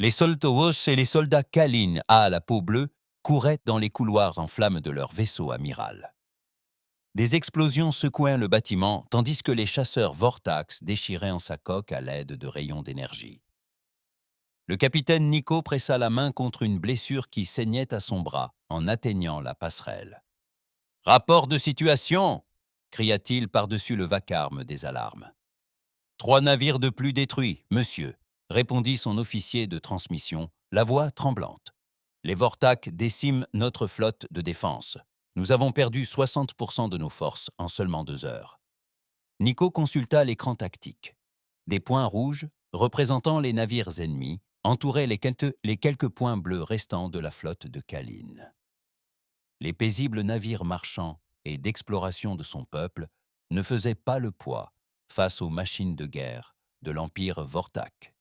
Les Soltawos et les soldats Kalin à la peau bleue couraient dans les couloirs en flammes de leur vaisseau amiral. Des explosions secouaient le bâtiment tandis que les chasseurs Vortax déchiraient en sa coque à l'aide de rayons d'énergie. Le capitaine Nico pressa la main contre une blessure qui saignait à son bras en atteignant la passerelle. « Rapport de situation !» cria-t-il par-dessus le vacarme des alarmes. « 3 navires de plus détruits, monsieur », répondit son officier de transmission, la voix tremblante. « Les Vortac déciment notre flotte de défense. Nous avons perdu 60% de nos forces en seulement 2 heures. » Nico consulta l'écran tactique. Des points rouges, représentant les navires ennemis, entouraient les quelques points bleus restants de la flotte de Kalin. Les paisibles navires marchands et d'exploration de son peuple ne faisaient pas le poids face aux machines de guerre de l'Empire Vortac.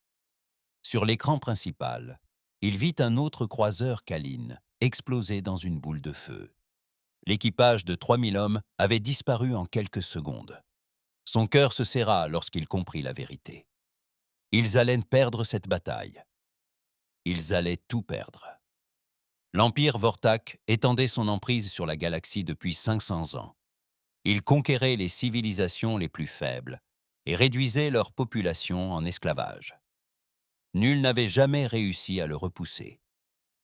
Sur l'écran principal, il vit un autre croiseur Kalin exploser dans une boule de feu. L'équipage de 3000 hommes avait disparu en quelques secondes. Son cœur se serra lorsqu'il comprit la vérité. Ils allaient perdre cette bataille. Ils allaient tout perdre. L'Empire Vortac étendait son emprise sur la galaxie depuis 500 ans. Il conquérait les civilisations les plus faibles et réduisait leur population en esclavage. Nul n'avait jamais réussi à le repousser.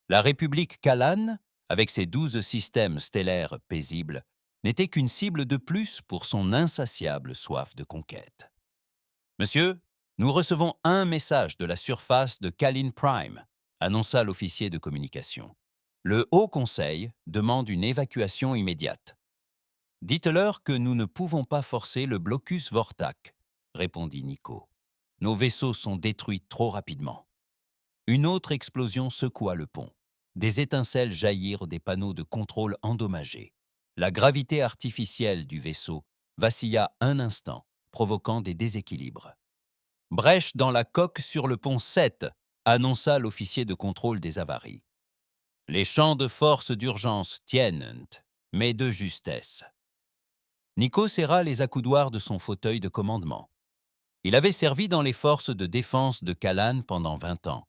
La République Kalan, avec ses 12 systèmes stellaires paisibles, n'était qu'une cible de plus pour son insatiable soif de conquête. « Monsieur, nous recevons un message de la surface de Kalin Prime », annonça l'officier de communication. « Le Haut Conseil demande une évacuation immédiate. »« Dites-leur que nous ne pouvons pas forcer le blocus Vortac », répondit Nico. « Nos vaisseaux sont détruits trop rapidement. » Une autre explosion secoua le pont. Des étincelles jaillirent des panneaux de contrôle endommagés. La gravité artificielle du vaisseau vacilla un instant, provoquant des déséquilibres. « Brèche dans la coque sur le pont 7 », annonça l'officier de contrôle des avaries. « Les champs de force d'urgence tiennent, mais de justesse. » Nico serra les accoudoirs de son fauteuil de commandement. Il avait servi dans les forces de défense de Kalan pendant 20 ans,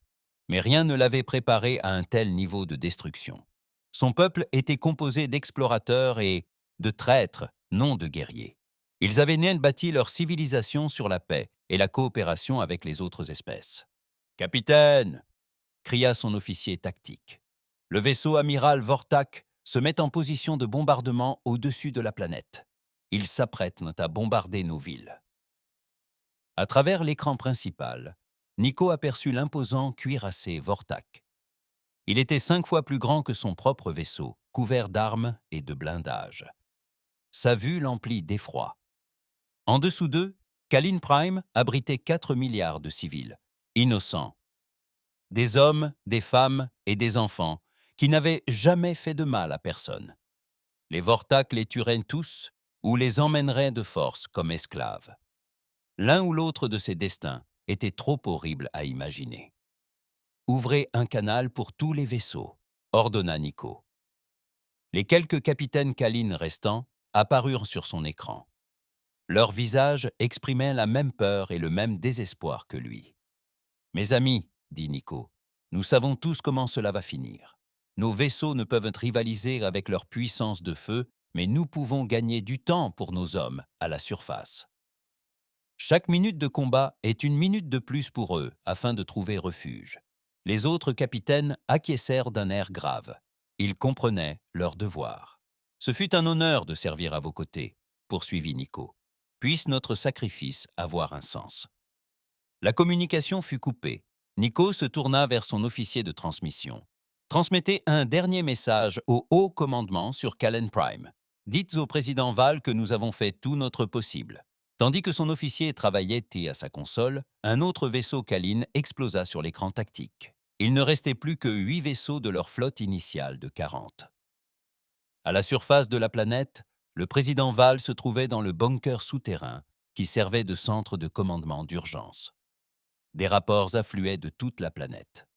mais rien ne l'avait préparé à un tel niveau de destruction. Son peuple était composé d'explorateurs et de traîtres, non de guerriers. Ils avaient bâti leur civilisation sur la paix et la coopération avec les autres espèces. « Capitaine !» cria son officier tactique. « Le vaisseau amiral Vortac se met en position de bombardement au-dessus de la planète. Il s'apprête à bombarder nos villes. » À travers l'écran principal, Nico aperçut l'imposant cuirassé Vortac. Il était 5 fois plus grand que son propre vaisseau, couvert d'armes et de blindages. Sa vue l'emplit d'effroi. En dessous d'eux, Kalin Prime abritait 4 milliards de civils, innocents. Des hommes, des femmes et des enfants qui n'avaient jamais fait de mal à personne. Les Vortac les tueraient tous ou les emmèneraient de force comme esclaves. L'un ou l'autre de ces destins était trop horrible à imaginer. « Ouvrez un canal pour tous les vaisseaux », ordonna Nico. Les quelques capitaines Kalin restants apparurent sur son écran. Leurs visages exprimaient la même peur et le même désespoir que lui. « Mes amis, » dit Nico, « nous savons tous comment cela va finir. Nos vaisseaux ne peuvent rivaliser avec leur puissance de feu, mais nous pouvons gagner du temps pour nos hommes à la surface. Chaque minute de combat est une minute de plus pour eux afin de trouver refuge. » Les autres capitaines acquiescèrent d'un air grave. Ils comprenaient leur devoir. « Ce fut un honneur de servir à vos côtés, » poursuivit Nico. « Puisse notre sacrifice avoir un sens. » La communication fut coupée. Nico se tourna vers son officier de transmission. « Transmettez un dernier message au haut commandement sur Kalin Prime. Dites au président Val que nous avons fait tout notre possible. » Tandis que son officier travaillait à sa console, un autre vaisseau Kalin explosa sur l'écran tactique. Il ne restait plus que 8 vaisseaux de leur flotte initiale de 40. À la surface de la planète, le président Val se trouvait dans le bunker souterrain qui servait de centre de commandement d'urgence. Des rapports affluaient de toute la planète.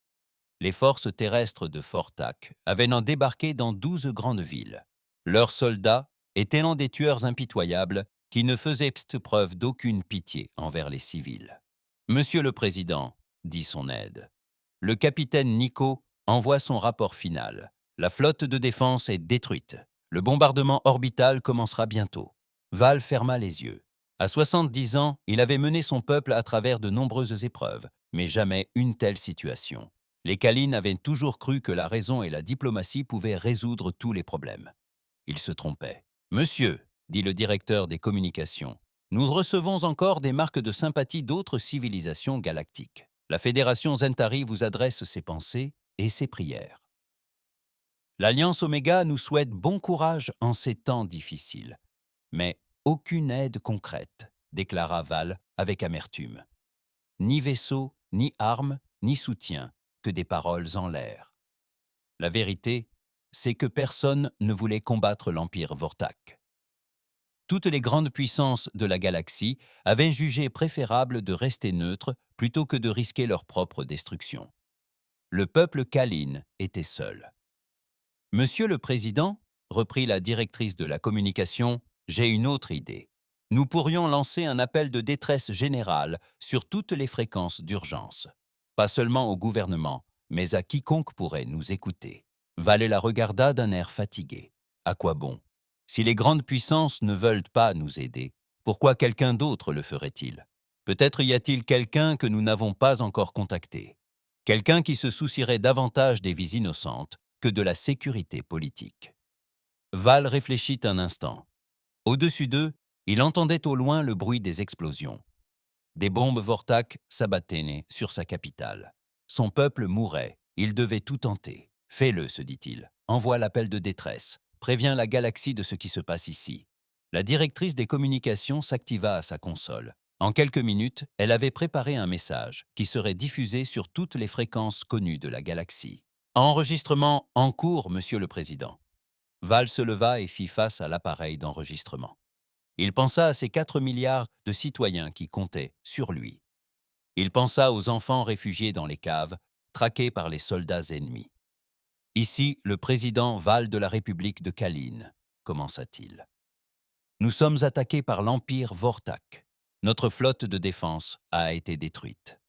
Les forces terrestres de Vortac avaient débarqué dans 12 grandes villes. Leurs soldats étaient l'un des tueurs impitoyables qui ne faisaient preuve d'aucune pitié envers les civils. « Monsieur le Président, » dit son aide, Le capitaine Nico envoie son rapport final. La flotte de défense est détruite. Le bombardement orbital commencera bientôt. Val ferma les yeux. À 70 ans, il avait mené son peuple à travers de nombreuses épreuves, mais jamais une telle situation. Les Kalines avaient toujours cru que la raison et la diplomatie pouvaient résoudre tous les problèmes. Ils se trompaient. « Monsieur, dit le directeur des communications, nous recevons encore des marques de sympathie d'autres civilisations galactiques. La Fédération Zentari vous adresse ses pensées et ses prières. L'Alliance Oméga nous souhaite bon courage en ces temps difficiles. Mais aucune aide concrète, déclara Val avec amertume. Ni vaisseau, ni armes, ni soutien, que des paroles en l'air. La vérité, c'est que personne ne voulait combattre l'Empire Vortak. Toutes les grandes puissances de la galaxie avaient jugé préférable de rester neutres plutôt que de risquer leur propre destruction. Le peuple Kaline était seul. « Monsieur le Président, reprit la directrice de la communication, j'ai une autre idée. Nous pourrions lancer un appel de détresse générale sur toutes les fréquences d'urgence. Pas seulement au gouvernement, mais à quiconque pourrait nous écouter. » Val la regarda d'un air fatigué. À quoi bon? Si les grandes puissances ne veulent pas nous aider, pourquoi quelqu'un d'autre le ferait-il? Peut-être y a-t-il quelqu'un que nous n'avons pas encore contacté. Quelqu'un qui se soucierait davantage des vies innocentes que de la sécurité politique. Val réfléchit un instant. Au-dessus d'eux, il entendait au loin le bruit des explosions. Des bombes Vortak s'abattaient sur sa capitale. Son peuple mourait, il devait tout tenter. Fais-le, se dit-il. Envoie l'appel de détresse. Préviens la galaxie de ce qui se passe ici. La directrice des communications s'activa à sa console. En quelques minutes, elle avait préparé un message qui serait diffusé sur toutes les fréquences connues de la galaxie. Enregistrement en cours, Monsieur le Président. Val se leva et fit face à l'appareil d'enregistrement. Il pensa à ces 4 milliards de citoyens qui comptaient sur lui. Il pensa aux enfants réfugiés dans les caves, traqués par les soldats ennemis. « Ici, le président Val de la République de Kaline, commença-t-il. Nous sommes attaqués par l'Empire Vortak. Notre flotte de défense a été détruite.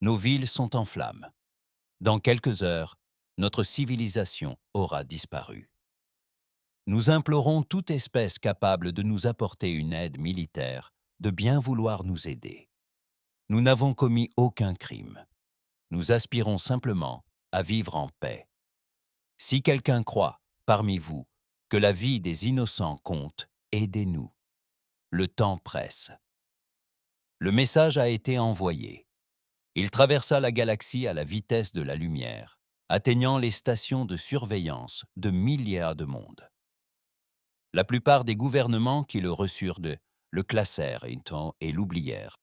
Nos villes sont en flammes. Dans quelques heures, notre civilisation aura disparu. Nous implorons toute espèce capable de nous apporter une aide militaire de bien vouloir nous aider. Nous n'avons commis aucun crime. Nous aspirons simplement à vivre en paix. Si quelqu'un croit, parmi vous, que la vie des innocents compte, aidez-nous. Le temps presse. » Le message a été envoyé. Il traversa la galaxie à la vitesse de la lumière, atteignant les stations de surveillance de milliards de mondes. La plupart des gouvernements qui le reçurent le classèrent et l'oublièrent.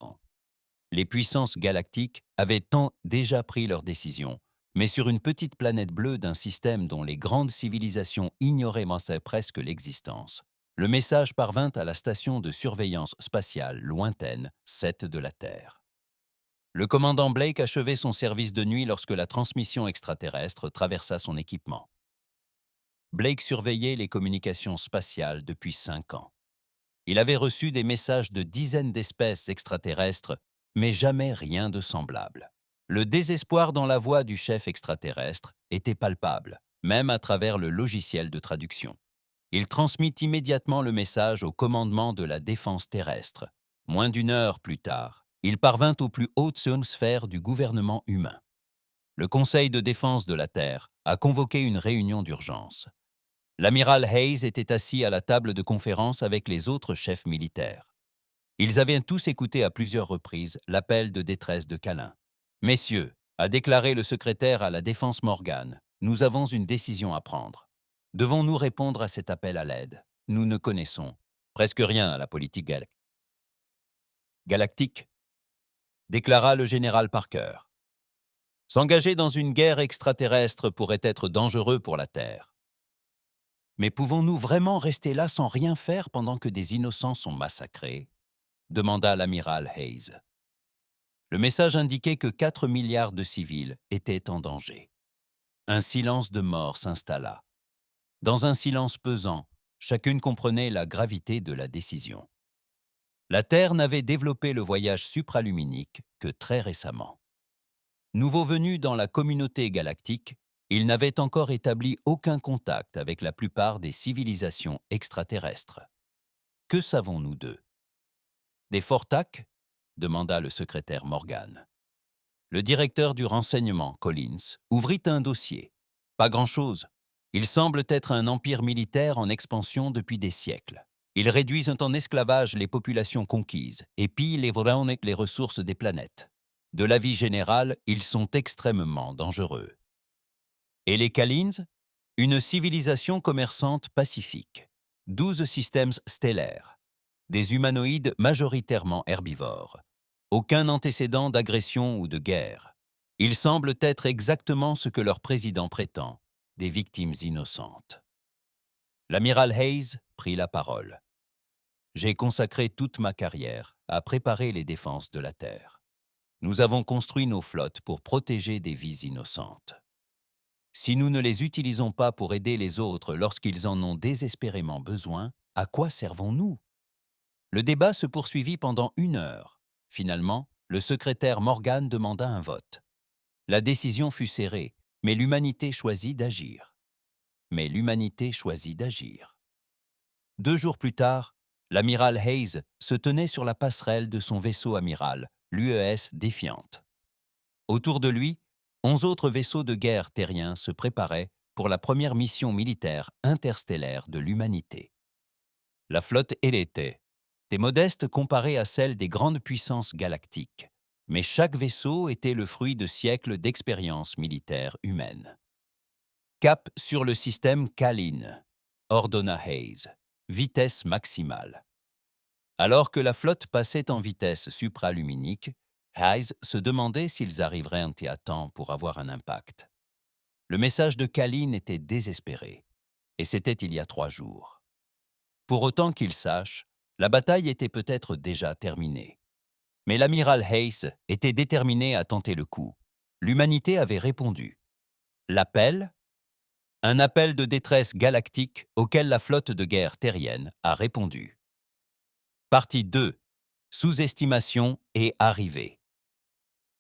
Les puissances galactiques avaient tant déjà pris leurs décisions, mais sur une petite planète bleue d'un système dont les grandes civilisations ignoraient presque l'existence. Le message parvint à la station de surveillance spatiale lointaine 7 de la Terre. Le commandant Blake achevait son service de nuit lorsque la transmission extraterrestre traversa son équipement. Blake surveillait les communications spatiales depuis 5 ans. Il avait reçu des messages de dizaines d'espèces extraterrestres, mais jamais rien de semblable. Le désespoir dans la voix du chef extraterrestre était palpable, même à travers le logiciel de traduction. Il transmit immédiatement le message au commandement de la défense terrestre. Moins d'1 heure plus tard, il parvint aux plus hautes sphères du gouvernement humain. Le Conseil de défense de la Terre a convoqué une réunion d'urgence. L'amiral Hayes était assis à la table de conférence avec les autres chefs militaires. Ils avaient tous écouté à plusieurs reprises l'appel de détresse de Kalin. « Messieurs, a déclaré le secrétaire à la défense Morgan, nous avons une décision à prendre. Devons-nous répondre à cet appel à l'aide? Nous ne connaissons presque rien à la politique galactique, déclara le général Parker. S'engager dans une guerre extraterrestre pourrait être dangereux pour la Terre. Mais pouvons-nous vraiment rester là sans rien faire pendant que des innocents sont massacrés? Demanda l'amiral Hayes. Le message indiquait que 4 milliards de civils étaient en danger. Un silence de mort s'installa. Dans un silence pesant, chacune comprenait la gravité de la décision. La Terre n'avait développé le voyage supraluminique que très récemment. Nouveau venu dans la communauté galactique, il n'avait encore établi aucun contact avec la plupart des civilisations extraterrestres. Que savons-nous d'eux? Des Fortak? Demanda le secrétaire Morgan. Le directeur du renseignement, Collins, ouvrit un dossier. Pas grand-chose. Ils semblent être un empire militaire en expansion depuis des siècles. Ils réduisent en esclavage les populations conquises et pillent les ressources des planètes. De l'avis général, ils sont extrêmement dangereux. Et les Kalins? Une civilisation commerçante pacifique. 12 systèmes stellaires. Des humanoïdes majoritairement herbivores. Aucun antécédent d'agression ou de guerre. Ils semblent être exactement ce que leur président prétend, des victimes innocentes. L'amiral Hayes prit la parole. J'ai consacré toute ma carrière à préparer les défenses de la Terre. Nous avons construit nos flottes pour protéger des vies innocentes. Si nous ne les utilisons pas pour aider les autres lorsqu'ils en ont désespérément besoin, à quoi servons-nous? Le débat se poursuivit pendant 1 heure. Finalement, le secrétaire Morgan demanda un vote. La décision fut serrée, mais l'humanité choisit d'agir. 2 jours plus tard, l'amiral Hayes se tenait sur la passerelle de son vaisseau amiral, l'UES Défiante. Autour de lui, 11 autres vaisseaux de guerre terriens se préparaient pour la première mission militaire interstellaire de l'humanité. La flotte était modeste comparée à celle des grandes puissances galactiques, mais chaque vaisseau était le fruit de siècles d'expérience militaire humaine. Cap sur le système Kalin, ordonna Hayes, vitesse maximale. Alors que la flotte passait en vitesse supraluminique, Hayes se demandait s'ils arriveraient à temps pour avoir un impact. Le message de Kalin était désespéré, et c'était il y a 3 jours. Pour autant qu'il sache, la bataille était peut-être déjà terminée. Mais l'amiral Hayes était déterminé à tenter le coup. L'humanité avait répondu. L'appel? Un appel de détresse galactique auquel la flotte de guerre terrienne a répondu. Partie 2. Sous-estimation et arrivée.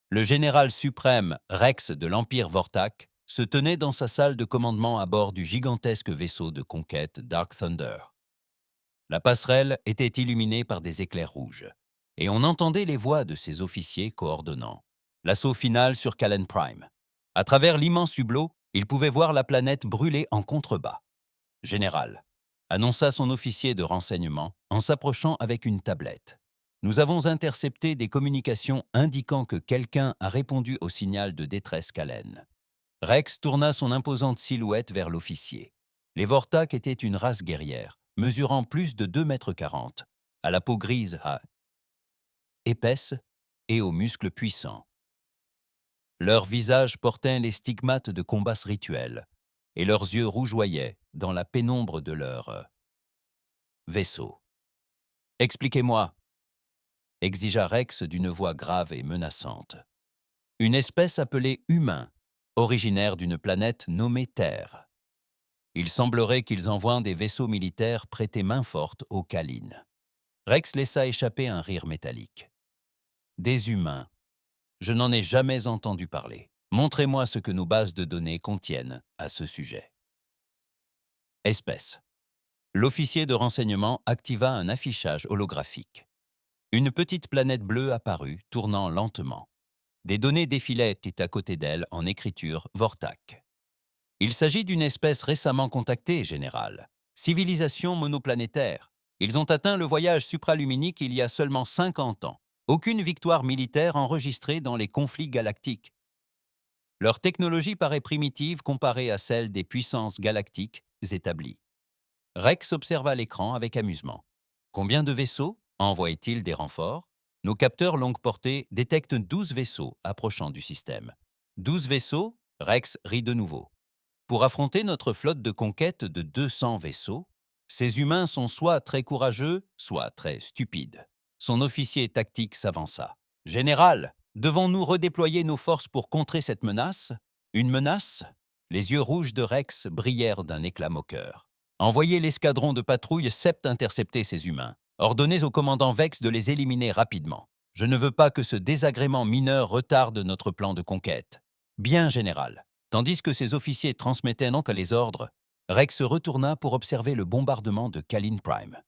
Le général suprême Rex de l'Empire Vortak se tenait dans sa salle de commandement à bord du gigantesque vaisseau de conquête Dark Thunder. La passerelle était illuminée par des éclairs rouges, et on entendait les voix de ses officiers coordonnant. L'assaut final sur Calen Prime. À travers l'immense hublot, il pouvait voir la planète brûler en contrebas. « Général », annonça son officier de renseignement en s'approchant avec une tablette. « Nous avons intercepté des communications indiquant que quelqu'un a répondu au signal de détresse Calen. » Rex tourna son imposante silhouette vers l'officier. Les Vortak étaient une race guerrière, mesurant plus de 2,40 m, à la peau grise épaisse et aux muscles puissants. Leurs visages portaient les stigmates de combats rituels, et leurs yeux rougeoyaient dans la pénombre de leur vaisseau. « Expliquez-moi » exigea Rex d'une voix grave et menaçante. « Une espèce appelée humain, originaire d'une planète nommée Terre. Il semblerait qu'ils envoient des vaisseaux militaires prêter main forte aux Kalin. » Rex laissa échapper un rire métallique. « Des humains. Je n'en ai jamais entendu parler. Montrez-moi ce que nos bases de données contiennent à ce sujet. » Espèce. L'officier de renseignement activa un affichage holographique. Une petite planète bleue apparut, tournant lentement. Des données défilaient à côté d'elle en écriture Vortak. Il s'agit d'une espèce récemment contactée, général. Civilisation monoplanétaire. Ils ont atteint le voyage supraluminique il y a seulement 50 ans. Aucune victoire militaire enregistrée dans les conflits galactiques. Leur technologie paraît primitive comparée à celle des puissances galactiques établies. Rex observa l'écran avec amusement. Combien de vaisseaux envoient-ils des renforts? Nos capteurs longue portée détectent 12 vaisseaux approchant du système. 12 vaisseaux? Rex rit de nouveau. Pour affronter notre flotte de conquête de 200 vaisseaux, ces humains sont soit très courageux, soit très stupides. Son officier tactique s'avança. « Général, devons-nous redéployer nos forces pour contrer cette menace? » Une menace? Les yeux rouges de Rex brillèrent d'un éclat moqueur. « Envoyez l'escadron de patrouille Sept intercepter ces humains. Ordonnez au commandant Vex de les éliminer rapidement. Je ne veux pas que ce désagrément mineur retarde notre plan de conquête. Bien, général. Tandis que ses officiers transmettaient non que les ordres, Rex se retourna pour observer le bombardement de Kalin Prime.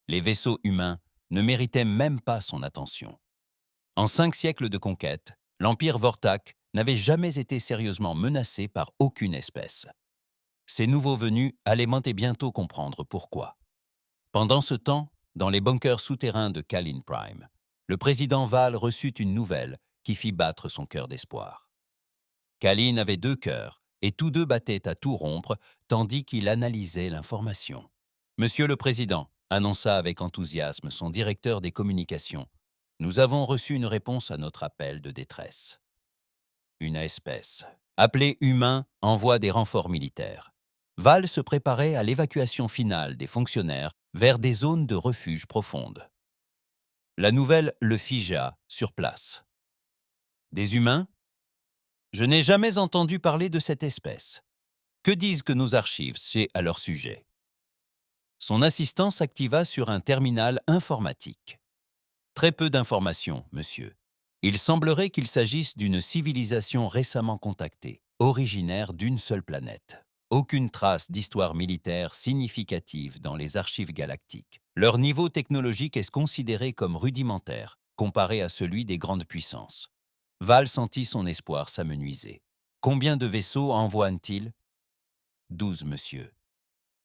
Les vaisseaux humains ne méritaient même pas son attention. En 5 siècles de conquête, l'Empire Vortak n'avait jamais été sérieusement menacé par aucune espèce. Ces nouveaux venus allaient bientôt comprendre pourquoi. Pendant ce temps, dans les bunkers souterrains de Kalin Prime, le président Val reçut une nouvelle qui fit battre son cœur d'espoir. Kalin avait 2 cœurs, et tous deux battaient à tout rompre, tandis qu'il analysait l'information. « Monsieur le Président », annonça avec enthousiasme son directeur des communications, « nous avons reçu une réponse à notre appel de détresse. Une espèce, appelée humain, envoie des renforts militaires. Val se préparait à l'évacuation finale des fonctionnaires vers des zones de refuge profondes. La nouvelle le figea sur place. Des humains? Je n'ai jamais entendu parler de cette espèce. Que disent que nos archives c'est à leur sujet? Son assistant s'activa sur un terminal informatique. Très peu d'informations, monsieur. Il semblerait qu'il s'agisse d'une civilisation récemment contactée, originaire d'une seule planète. Aucune trace d'histoire militaire significative dans les archives galactiques. Leur niveau technologique est considéré comme rudimentaire, comparé à celui des grandes puissances. Val sentit son espoir s'amenuiser. Combien de vaisseaux envoient-ils? 12, monsieur.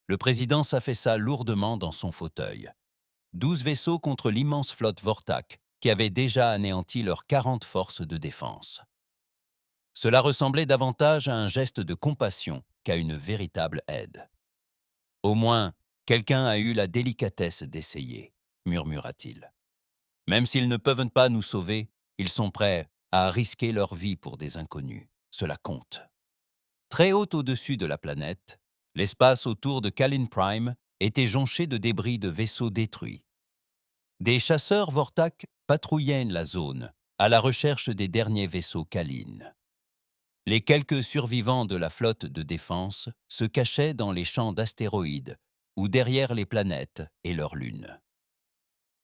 Le président s'affaissa lourdement dans son fauteuil. 12 vaisseaux contre l'immense flotte Vortak, qui avait déjà anéanti leurs 40 forces de défense. Cela ressemblait davantage à un geste de compassion qu'à une véritable aide. « Au moins, quelqu'un a eu la délicatesse d'essayer, » murmura-t-il. « Même s'ils ne peuvent pas nous sauver, ils sont prêts à risquer leur vie pour des inconnus. Cela compte. » Très haut au-dessus de la planète, l'espace autour de Kalin Prime était jonché de débris de vaisseaux détruits. Des chasseurs Vortak patrouillaient la zone, à la recherche des derniers vaisseaux Kalin. Les quelques survivants de la flotte de défense se cachaient dans les champs d'astéroïdes ou derrière les planètes et leurs lunes.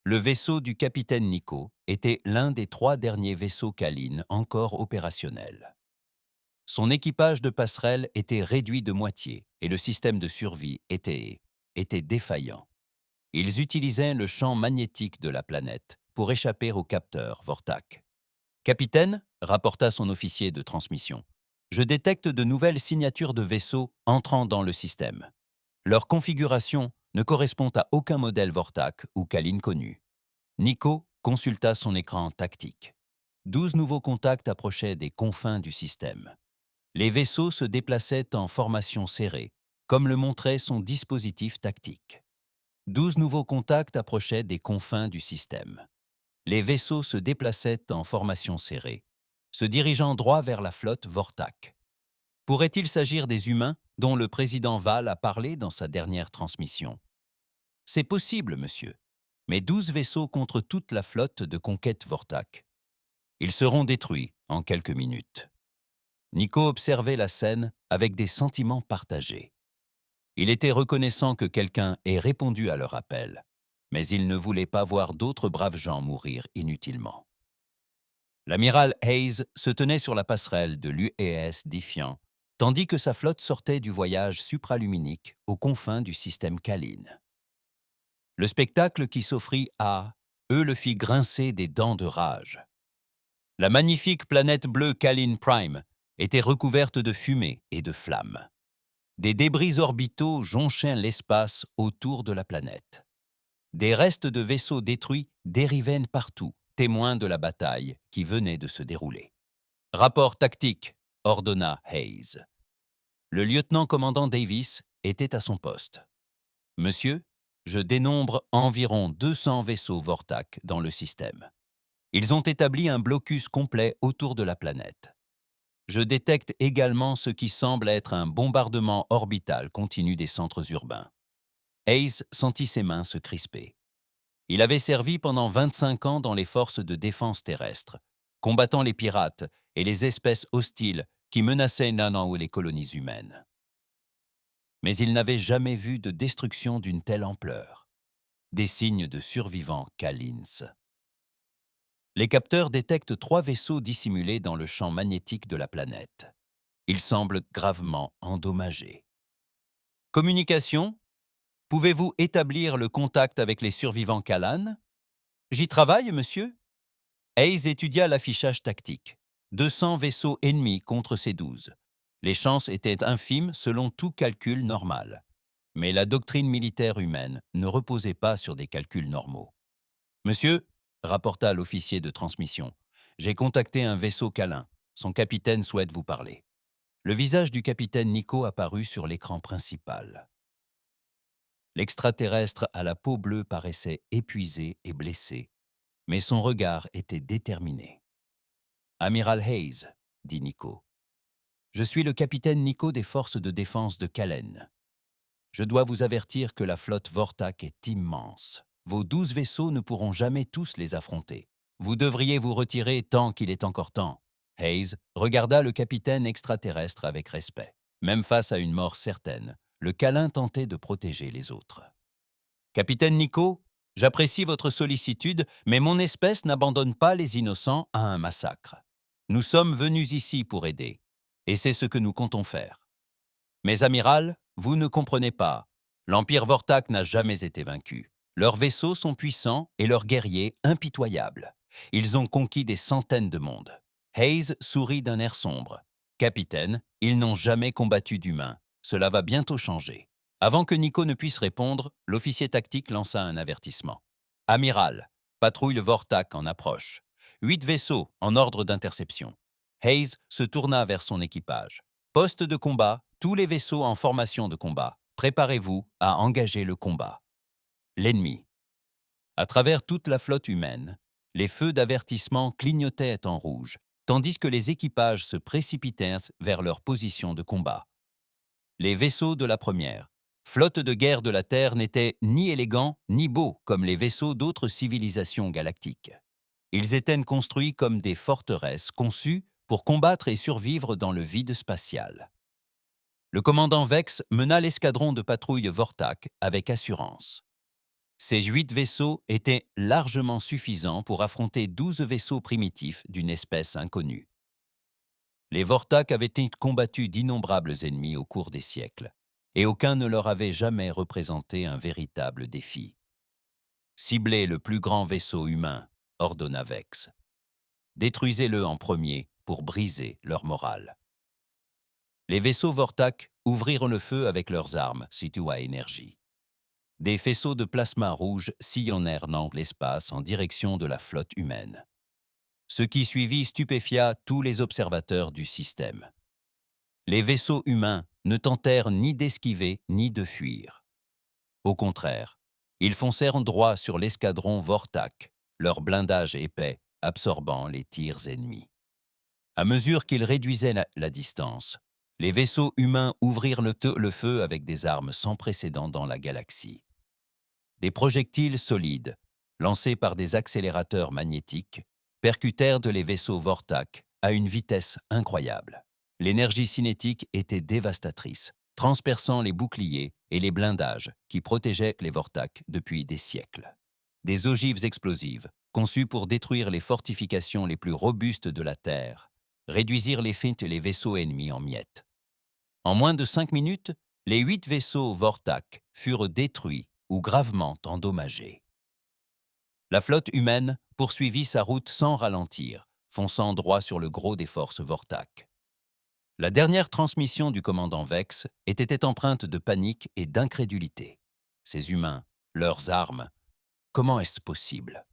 Le vaisseau du capitaine Nico était l'un des 3 derniers vaisseaux Kalin encore opérationnels. Son équipage de passerelle était réduit de moitié et le système de survie était défaillant. Ils utilisaient le champ magnétique de la planète pour échapper au capteur Vortak. « Capitaine », rapporta son officier de transmission, « je détecte de nouvelles signatures de vaisseaux entrant dans le système. Leur configuration ne correspond à aucun modèle Vortak ou Kalin connu. » Nico consulta son écran tactique. 12 nouveaux contacts approchaient des confins du système. Les vaisseaux se déplaçaient en formation serrée, comme le montrait son dispositif tactique. 12 nouveaux contacts approchaient des confins du système. Les vaisseaux se déplaçaient en formation serrée, se dirigeant droit vers la flotte Vortak. Pourrait-il s'agir des humains dont le président Val a parlé dans sa dernière transmission? C'est possible, monsieur, mais 12 vaisseaux contre toute la flotte de conquête Vortak. Ils seront détruits en quelques minutes. Nico observait la scène avec des sentiments partagés. Il était reconnaissant que quelqu'un ait répondu à leur appel, mais il ne voulait pas voir d'autres braves gens mourir inutilement. L'amiral Hayes se tenait sur la passerelle de l'UES Defiant, tandis que sa flotte sortait du voyage supraluminique aux confins du système Kalin. Le spectacle qui s'offrit à eux le fit grincer des dents de rage. La magnifique planète bleue Kalin Prime était recouverte de fumée et de flammes. Des débris orbitaux jonchaient l'espace autour de la planète. Des restes de vaisseaux détruits dérivaient partout, témoins de la bataille qui venait de se dérouler. « Rapport tactique », ordonna Hayes. Le lieutenant-commandant Davis était à son poste. « Monsieur, je dénombre environ 200 vaisseaux Vortak dans le système. Ils ont établi un blocus complet autour de la planète. Je détecte également ce qui semble être un bombardement orbital continu des centres urbains. » Hayes sentit ses mains se crisper. Il avait servi pendant 25 ans dans les forces de défense terrestre, combattant les pirates et les espèces hostiles qui menaçaient Nana ou les colonies humaines. Mais il n'avait jamais vu de destruction d'une telle ampleur. Des signes de survivants Kalins. Les capteurs détectent 3 vaisseaux dissimulés dans le champ magnétique de la planète. Ils semblent gravement endommagés. Communication? Pouvez-vous établir le contact avec les survivants Kalan? J'y travaille, monsieur. Hayes étudia l'affichage tactique. 200 vaisseaux ennemis contre ces 12. Les chances étaient infimes selon tout calcul normal. Mais la doctrine militaire humaine ne reposait pas sur des calculs normaux. Monsieur, rapporta l'officier de transmission, j'ai contacté un vaisseau Kalin. Son capitaine souhaite vous parler. Le visage du capitaine Nico apparut sur l'écran principal. L'extraterrestre à la peau bleue paraissait épuisé et blessé, mais son regard était déterminé. « Amiral Hayes, dit Nico. Je suis le capitaine Nico des forces de défense de Kalen. Je dois vous avertir que la flotte Vortak est immense. Vos 12 vaisseaux ne pourront jamais tous les affronter. Vous devriez vous retirer tant qu'il est encore temps. » Hayes regarda le capitaine extraterrestre avec respect. Même face à une mort certaine, le Kalin tentait de protéger les autres. « Capitaine Nico, j'apprécie votre sollicitude, mais mon espèce n'abandonne pas les innocents à un massacre. Nous sommes venus ici pour aider, et c'est ce que nous comptons faire. Mais amiral, vous ne comprenez pas. L'Empire Vortak n'a jamais été vaincu. Leurs vaisseaux sont puissants et leurs guerriers impitoyables. Ils ont conquis des centaines de mondes. » Hayes sourit d'un air sombre. « Capitaine, ils n'ont jamais combattu d'humains. Cela va bientôt changer. » Avant que Nico ne puisse répondre, l'officier tactique lança un avertissement. « Amiral, patrouille le Vortak en approche. 8 vaisseaux en ordre d'interception. » Hayes se tourna vers son équipage. « Poste de combat, tous les vaisseaux en formation de combat. Préparez-vous à engager le combat. » L'ennemi. À travers toute la flotte humaine, les feux d'avertissement clignotaient en rouge, tandis que les équipages se précipitèrent vers leur position de combat. Les vaisseaux de la première flotte de guerre de la Terre n'étaient ni élégants ni beaux comme les vaisseaux d'autres civilisations galactiques. Ils étaient construits comme des forteresses conçues pour combattre et survivre dans le vide spatial. Le commandant Vex mena l'escadron de patrouille Vortak avec assurance. Ces 8 vaisseaux étaient largement suffisants pour affronter 12 vaisseaux primitifs d'une espèce inconnue. Les Vortak avaient combattu d'innombrables ennemis au cours des siècles, et aucun ne leur avait jamais représenté un véritable défi. « Ciblez le plus grand vaisseau humain », ordonna Vex. « Détruisez-le en premier pour briser leur morale. » Les vaisseaux Vortak ouvrirent le feu avec leurs armes situées à énergie. Des faisceaux de plasma rouge sillonnèrent dans l'espace en direction de la flotte humaine. Ce qui suivit stupéfia tous les observateurs du système. Les vaisseaux humains ne tentèrent ni d'esquiver ni de fuir. Au contraire, ils foncèrent droit sur l'escadron Vortak, leur blindage épais absorbant les tirs ennemis. À mesure qu'ils réduisaient la distance, les vaisseaux humains ouvrirent le feu avec des armes sans précédent dans la galaxie. Des projectiles solides, lancés par des accélérateurs magnétiques, percutèrent les vaisseaux Vortak à une vitesse incroyable. L'énergie cinétique était dévastatrice, transperçant les boucliers et les blindages qui protégeaient les Vortak depuis des siècles. Des ogives explosives, conçues pour détruire les fortifications les plus robustes de la Terre, réduisirent les vaisseaux ennemis en miettes. En moins de 5 minutes, les 8 vaisseaux Vortak furent détruits ou gravement endommagés. La flotte humaine poursuivit sa route sans ralentir, fonçant droit sur le gros des forces Vortak. La dernière transmission du commandant Vex était empreinte de panique et d'incrédulité. Ces humains, leurs armes, comment est-ce possible?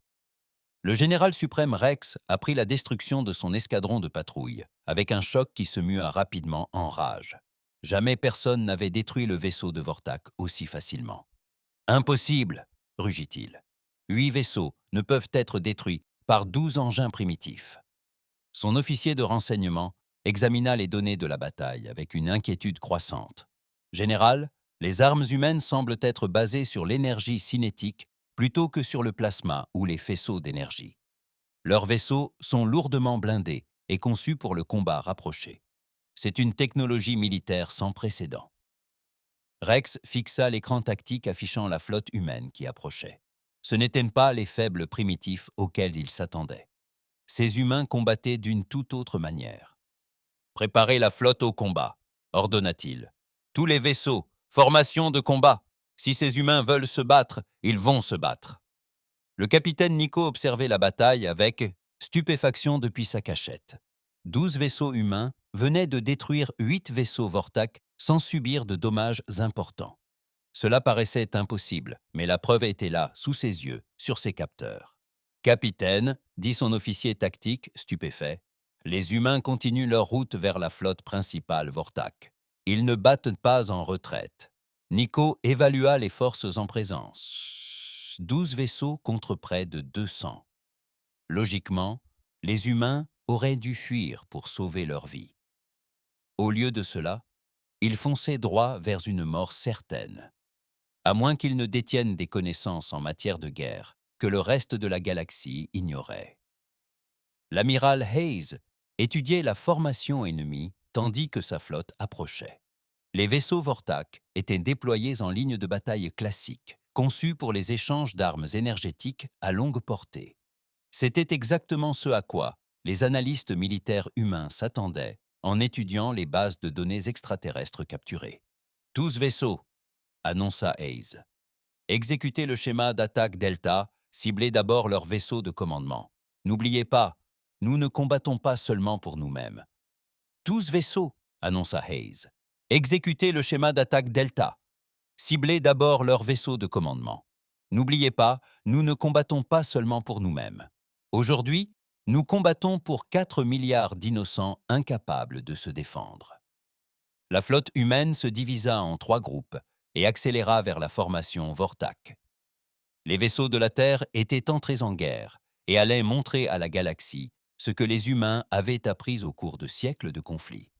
Le général suprême Rex apprit la destruction de son escadron de patrouille, avec un choc qui se mua rapidement en rage. Jamais personne n'avait détruit le vaisseau de Vortak aussi facilement. « Impossible !» rugit-il. « 8 vaisseaux ne peuvent être détruits par 12 engins primitifs. » Son officier de renseignement examina les données de la bataille avec une inquiétude croissante. « Général, les armes humaines semblent être basées sur l'énergie cinétique plutôt que sur le plasma ou les faisceaux d'énergie. Leurs vaisseaux sont lourdement blindés et conçus pour le combat rapproché. C'est une technologie militaire sans précédent. » Rex fixa l'écran tactique affichant la flotte humaine qui approchait. Ce n'étaient pas les faibles primitifs auxquels il s'attendait. ces humains combattaient d'une toute autre manière. « Préparez la flotte au combat », ordonna-t-il. « Tous les vaisseaux, formation de combat. Si ces humains veulent se battre, ils vont se battre. » Le capitaine Nico observait la bataille avec stupéfaction depuis sa cachette. 12 vaisseaux humains venaient de détruire 8 vaisseaux Vortak sans subir de dommages importants. Cela paraissait impossible, mais la preuve était là, sous ses yeux, sur ses capteurs. « Capitaine, » dit son officier tactique, stupéfait, « les humains continuent leur route vers la flotte principale Vortak. Ils ne battent pas en retraite. » Nico évalua les forces en présence. 12 vaisseaux contre près de 200. Logiquement, les humains auraient dû fuir pour sauver leur vie. Au lieu de cela, ils fonçaient droit vers une mort certaine. À moins qu'ils ne détiennent des connaissances en matière de guerre que le reste de la galaxie ignorait. L'amiral Hayes étudiait la formation ennemie tandis que sa flotte approchait. Les vaisseaux Vortak étaient déployés en ligne de bataille classique, conçus pour les échanges d'armes énergétiques à longue portée. C'était exactement ce à quoi les analystes militaires humains s'attendaient en étudiant les bases de données extraterrestres capturées. « Tous vaisseaux », annonça Hayes. « Exécutez le schéma d'attaque Delta, ciblez d'abord leurs vaisseaux de commandement. N'oubliez pas, nous ne combattons pas seulement pour nous-mêmes. »« Tous vaisseaux », annonça Hayes. « Exécutez le schéma d'attaque Delta. Ciblez d'abord leurs vaisseaux de commandement. N'oubliez pas, nous ne combattons pas seulement pour nous-mêmes. Aujourd'hui, nous combattons pour 4 milliards d'innocents incapables de se défendre. » La flotte humaine se divisa en 3 groupes et accéléra vers la formation Vortak. Les vaisseaux de la Terre étaient entrés en guerre et allaient montrer à la galaxie ce que les humains avaient appris au cours de siècles de conflits.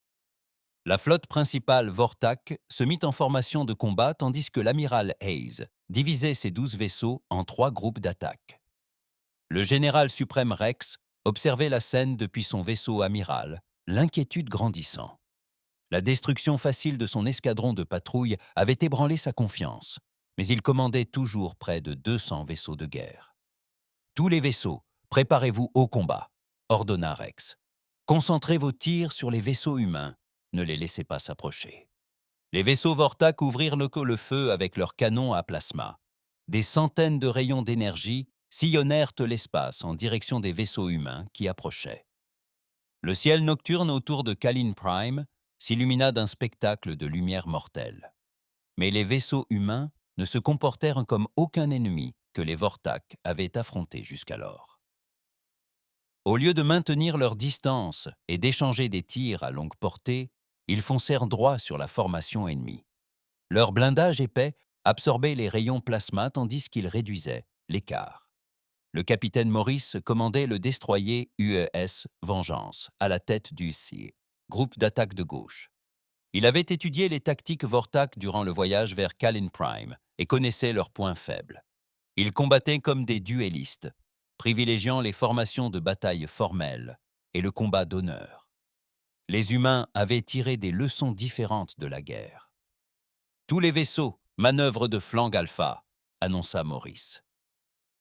La flotte principale Vortak se mit en formation de combat tandis que l'amiral Hayes divisait ses 12 vaisseaux en 3 groupes d'attaque. Le général suprême Rex observait la scène depuis son vaisseau amiral, l'inquiétude grandissant. La destruction facile de son escadron de patrouille avait ébranlé sa confiance, mais il commandait toujours près de 200 vaisseaux de guerre. « Tous les vaisseaux, préparez-vous au combat », ordonna Rex. « Concentrez vos tirs sur les vaisseaux humains, ne les laissez pas s'approcher. » Les vaisseaux Vortak ouvrirent le feu avec leurs canons à plasma. Des centaines de rayons d'énergie sillonnèrent l'espace en direction des vaisseaux humains qui approchaient. Le ciel nocturne autour de Kalin Prime s'illumina d'un spectacle de lumière mortelle. Mais les vaisseaux humains ne se comportèrent comme aucun ennemi que les Vortak avaient affronté jusqu'alors. Au lieu de maintenir leur distance et d'échanger des tirs à longue portée, ils foncèrent droit sur la formation ennemie. Leur blindage épais absorbait les rayons plasma tandis qu'ils réduisaient l'écart. Le capitaine Morris commandait le destroyer UES Vengeance à la tête du SEA, groupe d'attaque de gauche. Il avait étudié les tactiques Vortak durant le voyage vers Kalin Prime et connaissait leurs points faibles. Ils combattaient comme des duellistes, privilégiant les formations de bataille formelles et le combat d'honneur. Les humains avaient tiré des leçons différentes de la guerre. « Tous les vaisseaux, manœuvre de flanc alpha », annonça Morris.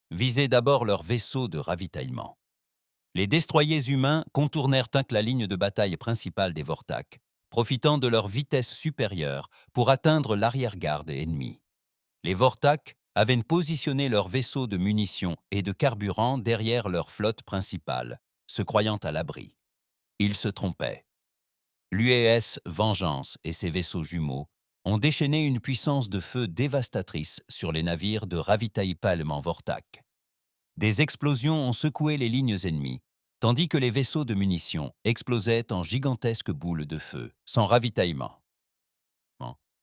Visez d'abord leurs vaisseaux de ravitaillement. Les destroyers humains contournèrent la ligne de bataille principale des Vortak, profitant de leur vitesse supérieure pour atteindre l'arrière-garde ennemie. Les Vortak avaient positionné leurs vaisseaux de munitions et de carburant derrière leur flotte principale, se croyant à l'abri. Ils se trompaient. L'UES Vengeance et ses vaisseaux jumeaux ont déchaîné une puissance de feu dévastatrice sur les navires de ravitaillement Vortak. Des explosions ont secoué les lignes ennemies, tandis que les vaisseaux de munitions explosaient en gigantesques boules de feu, sans ravitaillement.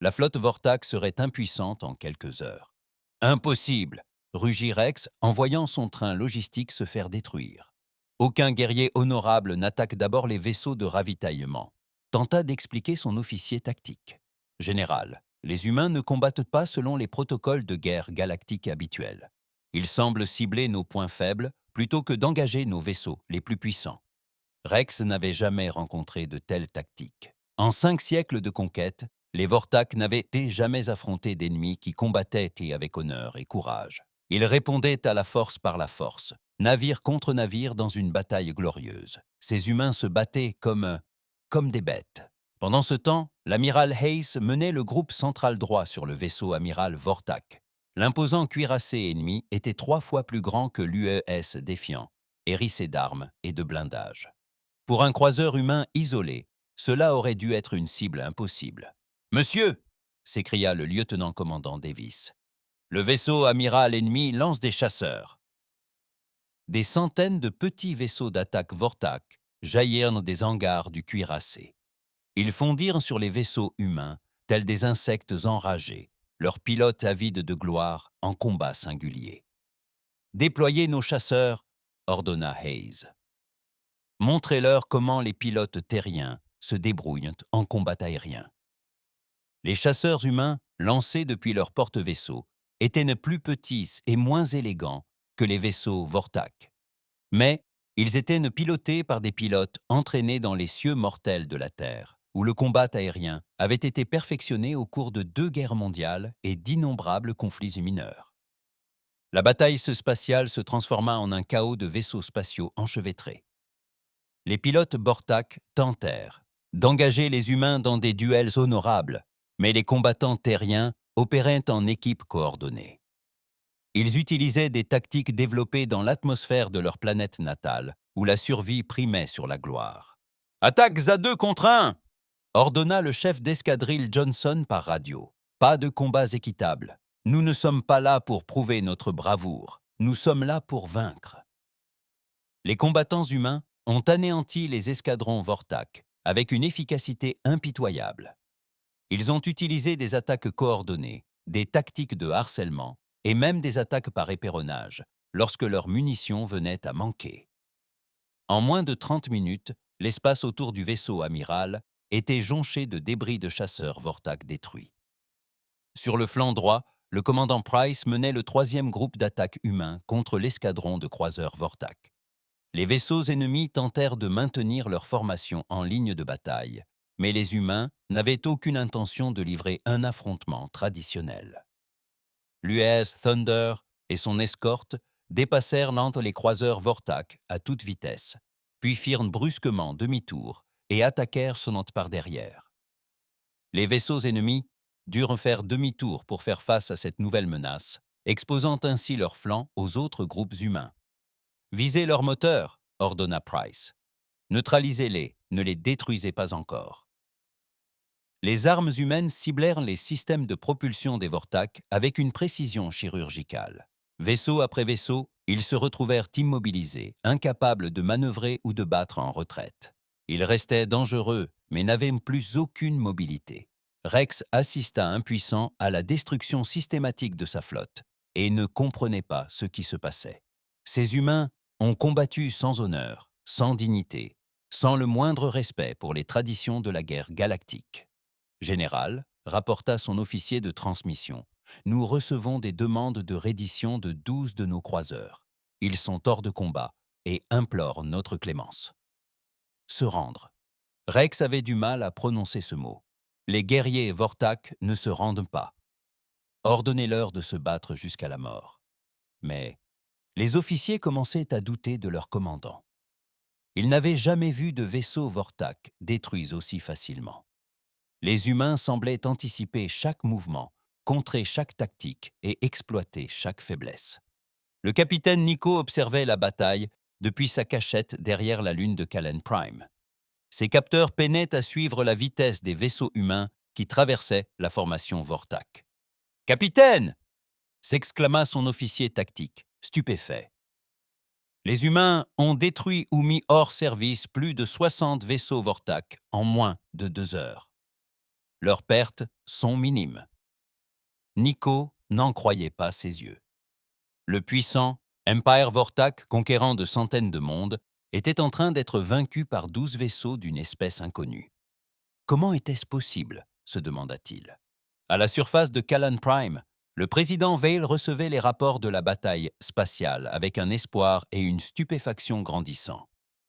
La flotte Vortak serait impuissante en quelques heures. « Impossible !» rugit Rex en voyant son train logistique se faire détruire. « Aucun guerrier honorable n'attaque d'abord les vaisseaux de ravitaillement », tenta d'expliquer son officier tactique. « Général, les humains ne combattent pas selon les protocoles de guerre galactique habituels. Ils semblent cibler nos points faibles plutôt que d'engager nos vaisseaux les plus puissants. » Rex n'avait jamais rencontré de telle tactique. En 5 siècles de conquête, les Vortak n'avaient jamais affronté d'ennemis qui combattaient avec honneur et courage. Ils répondaient à la force par la force, navire contre navire dans une bataille glorieuse. Ces humains se battaient comme des bêtes. Pendant ce temps, l'amiral Hayes menait le groupe central droit sur le vaisseau amiral Vortak. L'imposant cuirassé ennemi était 3 fois plus grand que l'UES Défiant, hérissé d'armes et de blindages. Pour un croiseur humain isolé, cela aurait dû être une cible impossible. « Monsieur !» s'écria le lieutenant-commandant Davis. « Le vaisseau amiral ennemi lance des chasseurs. » Des centaines de petits vaisseaux d'attaque Vortak jaillirent des hangars du cuirassé. Ils fondirent sur les vaisseaux humains, tels des insectes enragés, leurs pilotes avides de gloire en combat singulier. « Déployez nos chasseurs !» ordonna Hayes. « Montrez-leur comment les pilotes terriens se débrouillent en combat aérien. » Les chasseurs humains, lancés depuis leurs porte-vaisseaux, étaient plus petits et moins élégants que les vaisseaux Vortak. Mais ils étaient pilotés par des pilotes entraînés dans les cieux mortels de la Terre, où le combat aérien avait été perfectionné au cours de 2 guerres mondiales et d'innombrables conflits mineurs. La bataille spatiale se transforma en un chaos de vaisseaux spatiaux enchevêtrés. Les pilotes Vortak tentèrent d'engager les humains dans des duels honorables, mais les combattants terriens opéraient en équipe coordonnée. Ils utilisaient des tactiques développées dans l'atmosphère de leur planète natale, où la survie primait sur la gloire. « Attaques à 2 contre 1 !» ordonna le chef d'escadrille Johnson par radio. « Pas de combats équitables. Nous ne sommes pas là pour prouver notre bravoure. Nous sommes là pour vaincre. » Les combattants humains ont anéanti les escadrons Vortak avec une efficacité impitoyable. Ils ont utilisé des attaques coordonnées, des tactiques de harcèlement et même des attaques par éperonnage, lorsque leurs munitions venaient à manquer. En moins de 30 minutes, l'espace autour du vaisseau amiral était jonché de débris de chasseurs Vortak détruits. Sur le flanc droit, le commandant Price menait le 3e groupe d'attaque humain contre l'escadron de croiseurs Vortak. Les vaisseaux ennemis tentèrent de maintenir leur formation en ligne de bataille, mais les humains n'avaient aucune intention de livrer un affrontement traditionnel. L'US Thunder et son escorte dépassèrent les croiseurs Vortak à toute vitesse, puis firent brusquement demi-tour et attaquèrent sonnant par derrière. Les vaisseaux ennemis durent faire demi-tour pour faire face à cette nouvelle menace, exposant ainsi leurs flancs aux autres groupes humains. « Visez leurs moteurs !» ordonna Price. « Neutralisez-les, ne les détruisez pas encore. » Les armes humaines ciblèrent les systèmes de propulsion des Vortak avec une précision chirurgicale. Vaisseau après vaisseau, ils se retrouvèrent immobilisés, incapables de manœuvrer ou de battre en retraite. Ils restaient dangereux, mais n'avaient plus aucune mobilité. Rex assista impuissant à la destruction systématique de sa flotte et ne comprenait pas ce qui se passait. Ces humains ont combattu sans honneur, sans dignité, sans le moindre respect pour les traditions de la guerre galactique. « Général », rapporta son officier de transmission, « nous recevons des demandes de reddition de 12 de nos croiseurs. Ils sont hors de combat et implorent notre clémence. » Se rendre. Rex avait du mal à prononcer ce mot. Les guerriers Vortak ne se rendent pas. Ordonnez-leur de se battre jusqu'à la mort. Mais les officiers commençaient à douter de leur commandant. Ils n'avaient jamais vu de vaisseaux Vortak détruits aussi facilement. Les humains semblaient anticiper chaque mouvement, contrer chaque tactique et exploiter chaque faiblesse. Le capitaine Nico observait la bataille depuis sa cachette derrière la lune de Callan Prime. Ses capteurs peinaient à suivre la vitesse des vaisseaux humains qui traversaient la formation Vortak. « Capitaine !» s'exclama son officier tactique, stupéfait. Les humains ont détruit ou mis hors service plus de 60 vaisseaux Vortak en moins de 2 heures. Leurs pertes sont minimes. Nico n'en croyait pas ses yeux. Le puissant Empire Vortak, conquérant de centaines de mondes, était en train d'être vaincu par 12 vaisseaux d'une espèce inconnue. Comment était-ce possible, se demanda-t-il. À la surface de Callan Prime, le président Vale recevait les rapports de la bataille spatiale avec un espoir et une stupéfaction grandissants.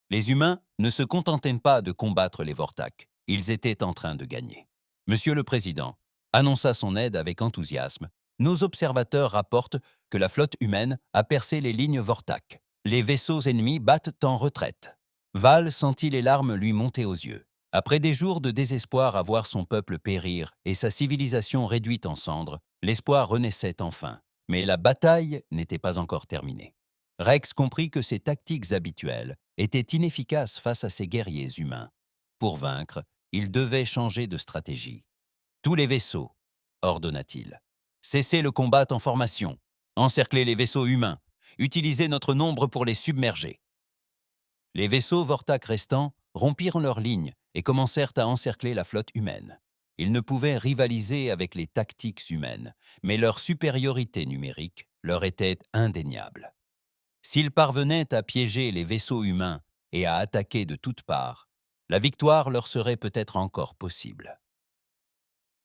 Les humains ne se contentaient pas de combattre les Vortak, ils étaient en train de gagner. Monsieur le Président annonça son aide avec enthousiasme. Nos observateurs rapportent que la flotte humaine a percé les lignes Vortak. Les vaisseaux ennemis battent en retraite. Val sentit les larmes lui monter aux yeux. Après des jours de désespoir à voir son peuple périr et sa civilisation réduite en cendres, l'espoir renaissait enfin. Mais la bataille n'était pas encore terminée. Rex comprit que ses tactiques habituelles étaient inefficaces face à ces guerriers humains. Pour vaincre, il devait changer de stratégie. Tous les vaisseaux, ordonna-t-il. Cessez le combat en formation. Encerclez les vaisseaux humains. Utilisez notre nombre pour les submerger. Les vaisseaux Vortak restants rompirent leur ligne et commencèrent à encercler la flotte humaine. Ils ne pouvaient rivaliser avec les tactiques humaines, mais leur supériorité numérique leur était indéniable. S'ils parvenaient à piéger les vaisseaux humains et à attaquer de toutes parts, la victoire leur serait peut-être encore possible.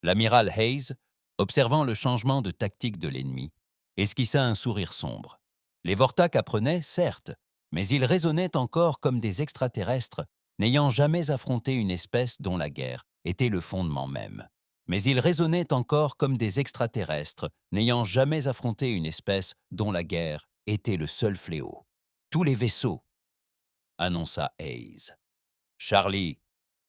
L'amiral Hayes, observant le changement de tactique de l'ennemi, esquissa un sourire sombre. Les Vortak apprenaient, certes, mais ils raisonnaient encore comme des extraterrestres, n'ayant jamais affronté une espèce dont la guerre était le fondement même. Mais ils raisonnaient encore comme des extraterrestres, n'ayant jamais affronté une espèce dont la guerre était le seul fléau. Tous les vaisseaux, annonça Hayes. Charlie,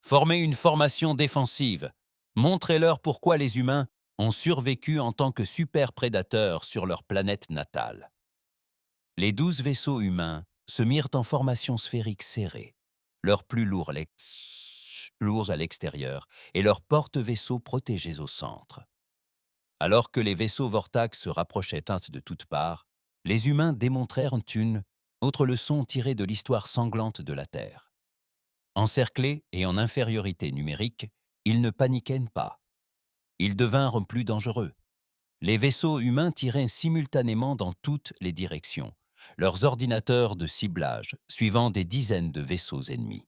formez une formation défensive. Montrez-leur pourquoi les humains ont survécu en tant que super-prédateurs sur leur planète natale. Les 12 vaisseaux humains se mirent en formation sphérique serrée, leurs plus lourds à l'extérieur et leurs porte-vaisseaux protégés au centre. Alors que les vaisseaux Vortak se rapprochaient de toutes parts, les humains démontrèrent une autre leçon tirée de l'histoire sanglante de la Terre. Encerclés et en infériorité numérique, ils ne paniquaient pas. Ils devinrent plus dangereux. Les vaisseaux humains tiraient simultanément dans toutes les directions, leurs ordinateurs de ciblage suivant des dizaines de vaisseaux ennemis.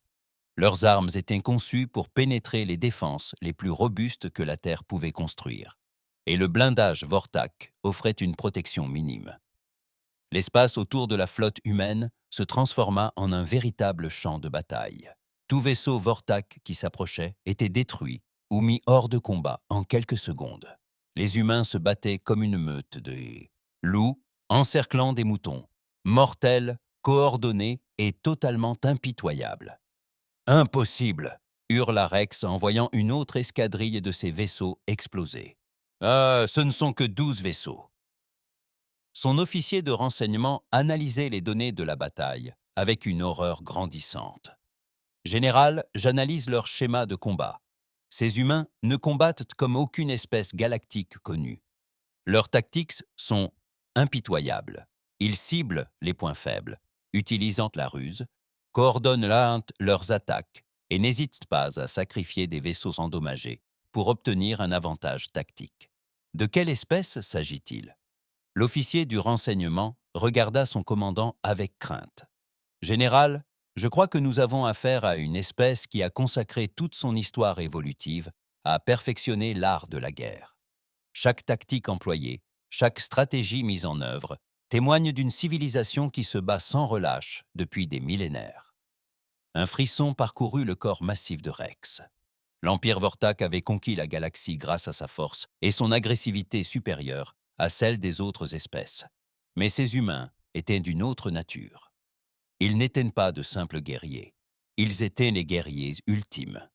Leurs armes étaient conçues pour pénétrer les défenses les plus robustes que la Terre pouvait construire. Et le blindage Vortak offrait une protection minime. L'espace autour de la flotte humaine se transforma en un véritable champ de bataille. Tout vaisseau Vortak qui s'approchait était détruit ou mis hors de combat en quelques secondes. Les humains se battaient comme une meute de loups encerclant des moutons, mortels, coordonnés et totalement impitoyables. « Impossible !» hurla Rex en voyant une autre escadrille de ses vaisseaux exploser. « Ce ne sont que 12 vaisseaux. » Son officier de renseignement analysait les données de la bataille avec une horreur grandissante. « Général, j'analyse leur schéma de combat. Ces humains ne combattent comme aucune espèce galactique connue. Leurs tactiques sont impitoyables. Ils ciblent les points faibles, utilisant la ruse, coordonnent leurs attaques et n'hésitent pas à sacrifier des vaisseaux endommagés pour obtenir un avantage tactique. De quelle espèce s'agit-il ? L'officier du renseignement regarda son commandant avec crainte. « Général, je crois que nous avons affaire à une espèce qui a consacré toute son histoire évolutive à perfectionner l'art de la guerre. Chaque tactique employée, chaque stratégie mise en œuvre témoigne d'une civilisation qui se bat sans relâche depuis des millénaires. » Un frisson parcourut le corps massif de Rex. L'Empire Vortak avait conquis la galaxie grâce à sa force et son agressivité supérieure à celle des autres espèces. Mais ces humains étaient d'une autre nature. Ils n'étaient pas de simples guerriers. Ils étaient les guerriers ultimes.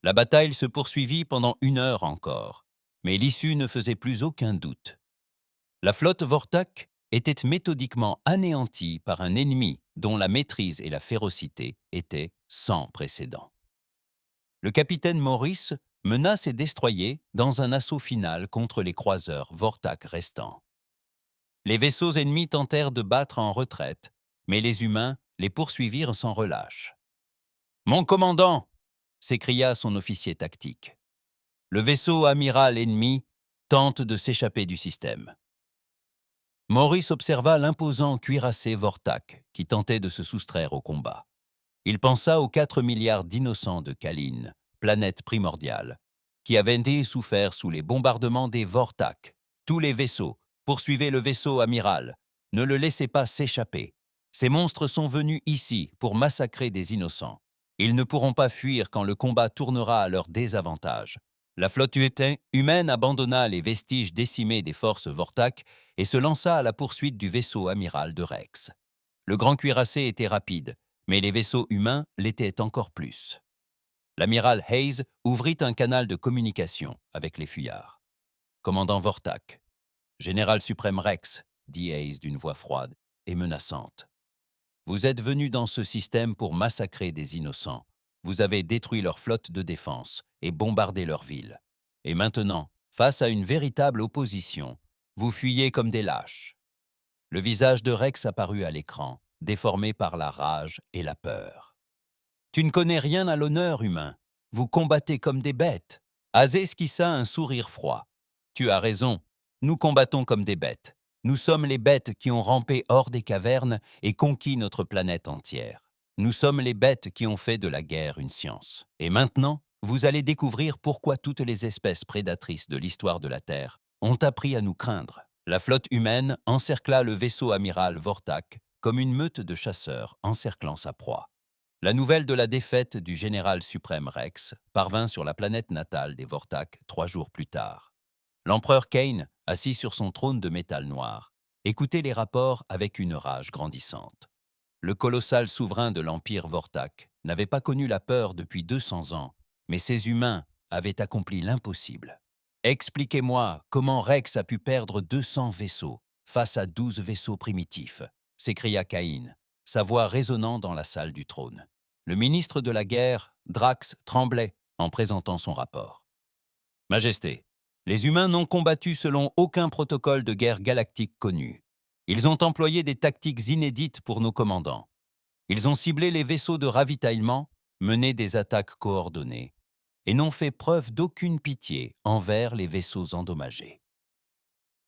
La bataille se poursuivit pendant 1 heure encore, mais l'issue ne faisait plus aucun doute. La flotte Vortak était méthodiquement anéantie par un ennemi dont la maîtrise et la férocité étaient sans précédent. Le capitaine Morris mena ses destroyers dans un assaut final contre les croiseurs Vortak restants. Les vaisseaux ennemis tentèrent de battre en retraite, mais les humains les poursuivirent sans relâche. « Mon commandant !» s'écria son officier tactique. « Le vaisseau amiral ennemi tente de s'échapper du système. » Maurice observa l'imposant cuirassé Vortak qui tentait de se soustraire au combat. Il pensa aux 4 milliards d'innocents de Kalin, planète primordiale, qui avaient souffert sous les bombardements des Vortak. Tous les vaisseaux, poursuivez le vaisseau amiral, ne le laissez pas s'échapper. Ces monstres sont venus ici pour massacrer des innocents. Ils ne pourront pas fuir quand le combat tournera à leur désavantage. La flotte humaine abandonna les vestiges décimés des forces Vortak et se lança à la poursuite du vaisseau amiral de Rex. Le grand cuirassé était rapide, mais les vaisseaux humains l'étaient encore plus. L'amiral Hayes ouvrit un canal de communication avec les fuyards. « Commandant Vortak, Général suprême Rex, dit Hayes d'une voix froide et menaçante. Vous êtes venu dans ce système pour massacrer des innocents. Vous avez détruit leur flotte de défense et bombardé leur ville. Et maintenant, face à une véritable opposition, vous fuyez comme des lâches. » Le visage de Rex apparut à l'écran, déformé par la rage et la peur. « Tu ne connais rien à l'honneur humain. Vous combattez comme des bêtes. » Aze esquissa un sourire froid. « Tu as raison. Nous combattons comme des bêtes. Nous sommes les bêtes qui ont rampé hors des cavernes et conquis notre planète entière. Nous sommes les bêtes qui ont fait de la guerre une science. Et maintenant, vous allez découvrir pourquoi toutes les espèces prédatrices de l'histoire de la Terre ont appris à nous craindre. » La flotte humaine encercla le vaisseau amiral Vortak comme une meute de chasseurs encerclant sa proie. La nouvelle de la défaite du général suprême Rex parvint sur la planète natale des Vortak 3 jours plus tard. L'empereur Kane, assis sur son trône de métal noir, écoutait les rapports avec une rage grandissante. Le colossal souverain de l'empire Vortak n'avait pas connu la peur depuis 200 ans, mais ces humains avaient accompli l'impossible. « Expliquez-moi comment Rex a pu perdre 200 vaisseaux face à 12 vaisseaux primitifs » s'écria Caïn, sa voix résonnant dans la salle du trône. Le ministre de la guerre, Drax, tremblait en présentant son rapport. « Majesté, les humains n'ont combattu selon aucun protocole de guerre galactique connu. Ils ont employé des tactiques inédites pour nos commandants. Ils ont ciblé les vaisseaux de ravitaillement, mené des attaques coordonnées, et n'ont fait preuve d'aucune pitié envers les vaisseaux endommagés. »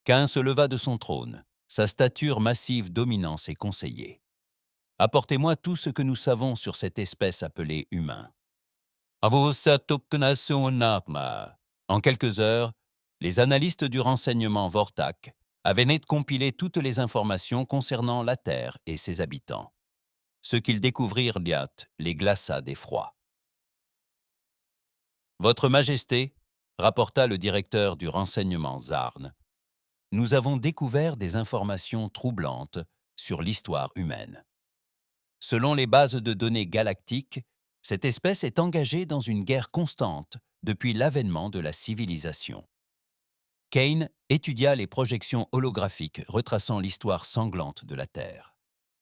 Cain se leva de son trône, sa stature massive dominant ses conseillers. « Apportez-moi tout ce que nous savons sur cette espèce appelée humain. » En quelques heures, les analystes du renseignement Vortak avaient net compilé toutes les informations concernant la Terre et ses habitants. Ce qu'ils découvrirent les glaça d'effroi. « Votre Majesté, » rapporta le directeur du renseignement Zarn, « nous avons découvert des informations troublantes sur l'histoire humaine. Selon les bases de données galactiques, cette espèce est engagée dans une guerre constante depuis l'avènement de la civilisation. » Kane étudia les projections holographiques retraçant l'histoire sanglante de la Terre.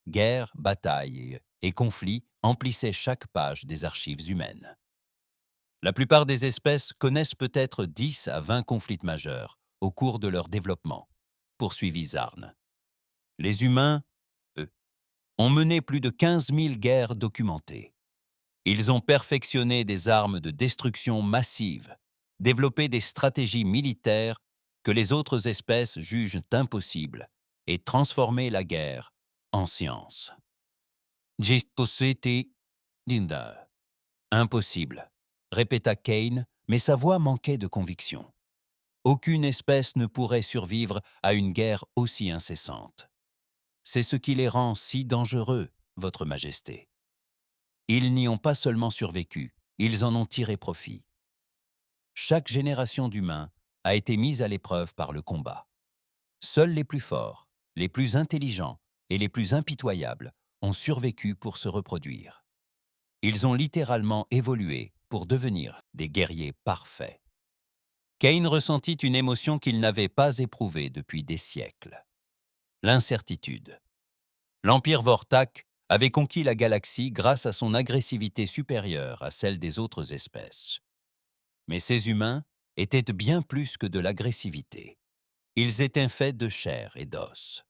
Guerres, batailles et conflits emplissaient chaque page des archives humaines. La plupart des espèces connaissent peut-être 10 à 20 conflits majeurs au cours de leur développement, poursuivit Zarn. Les humains, eux, ont mené plus de 15 000 guerres documentées. Ils ont perfectionné des armes de destruction massive, développé des stratégies militaires que les autres espèces jugent impossibles et transformé la guerre en science. Impossible, répéta Kane, mais sa voix manquait de conviction. Aucune espèce ne pourrait survivre à une guerre aussi incessante. C'est ce qui les rend si dangereux, Votre Majesté. Ils n'y ont pas seulement survécu, ils en ont tiré profit. Chaque génération d'humains a été mise à l'épreuve par le combat. Seuls les plus forts, les plus intelligents et les plus impitoyables ont survécu pour se reproduire. Ils ont littéralement évolué pour devenir des guerriers parfaits. Kane ressentit une émotion qu'il n'avait pas éprouvée depuis des siècles. L'incertitude. L'Empire Vortak avait conquis la galaxie grâce à son agressivité supérieure à celle des autres espèces. Mais ces humains étaient bien plus que de l'agressivité. Ils étaient faits de chair et d'os.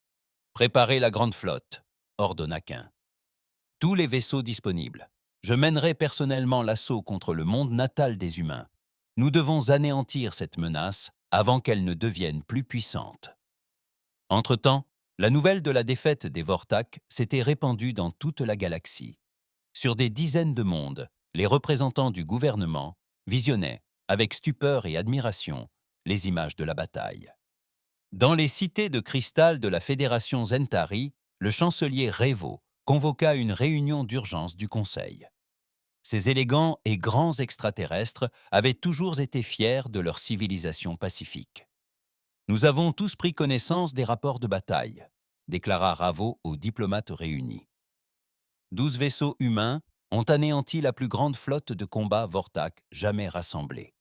« Préparez la grande flotte », ordonna Cain. « Tous les vaisseaux disponibles. Je mènerai personnellement l'assaut contre le monde natal des humains. Nous devons anéantir cette menace avant qu'elle ne devienne plus puissante. » Entre-temps, la nouvelle de la défaite des Vortak s'était répandue dans toute la galaxie. Sur des dizaines de mondes, les représentants du gouvernement visionnaient, avec stupeur et admiration, les images de la bataille. Dans les cités de cristal de la Fédération Zentari, le chancelier Revo convoqua une réunion d'urgence du Conseil. Ces élégants et grands extraterrestres avaient toujours été fiers de leur civilisation pacifique. « Nous avons tous pris connaissance des rapports de bataille. déclara Ravo aux diplomates réunis. 12 vaisseaux humains ont anéanti la plus grande flotte de combat Vortak jamais rassemblée.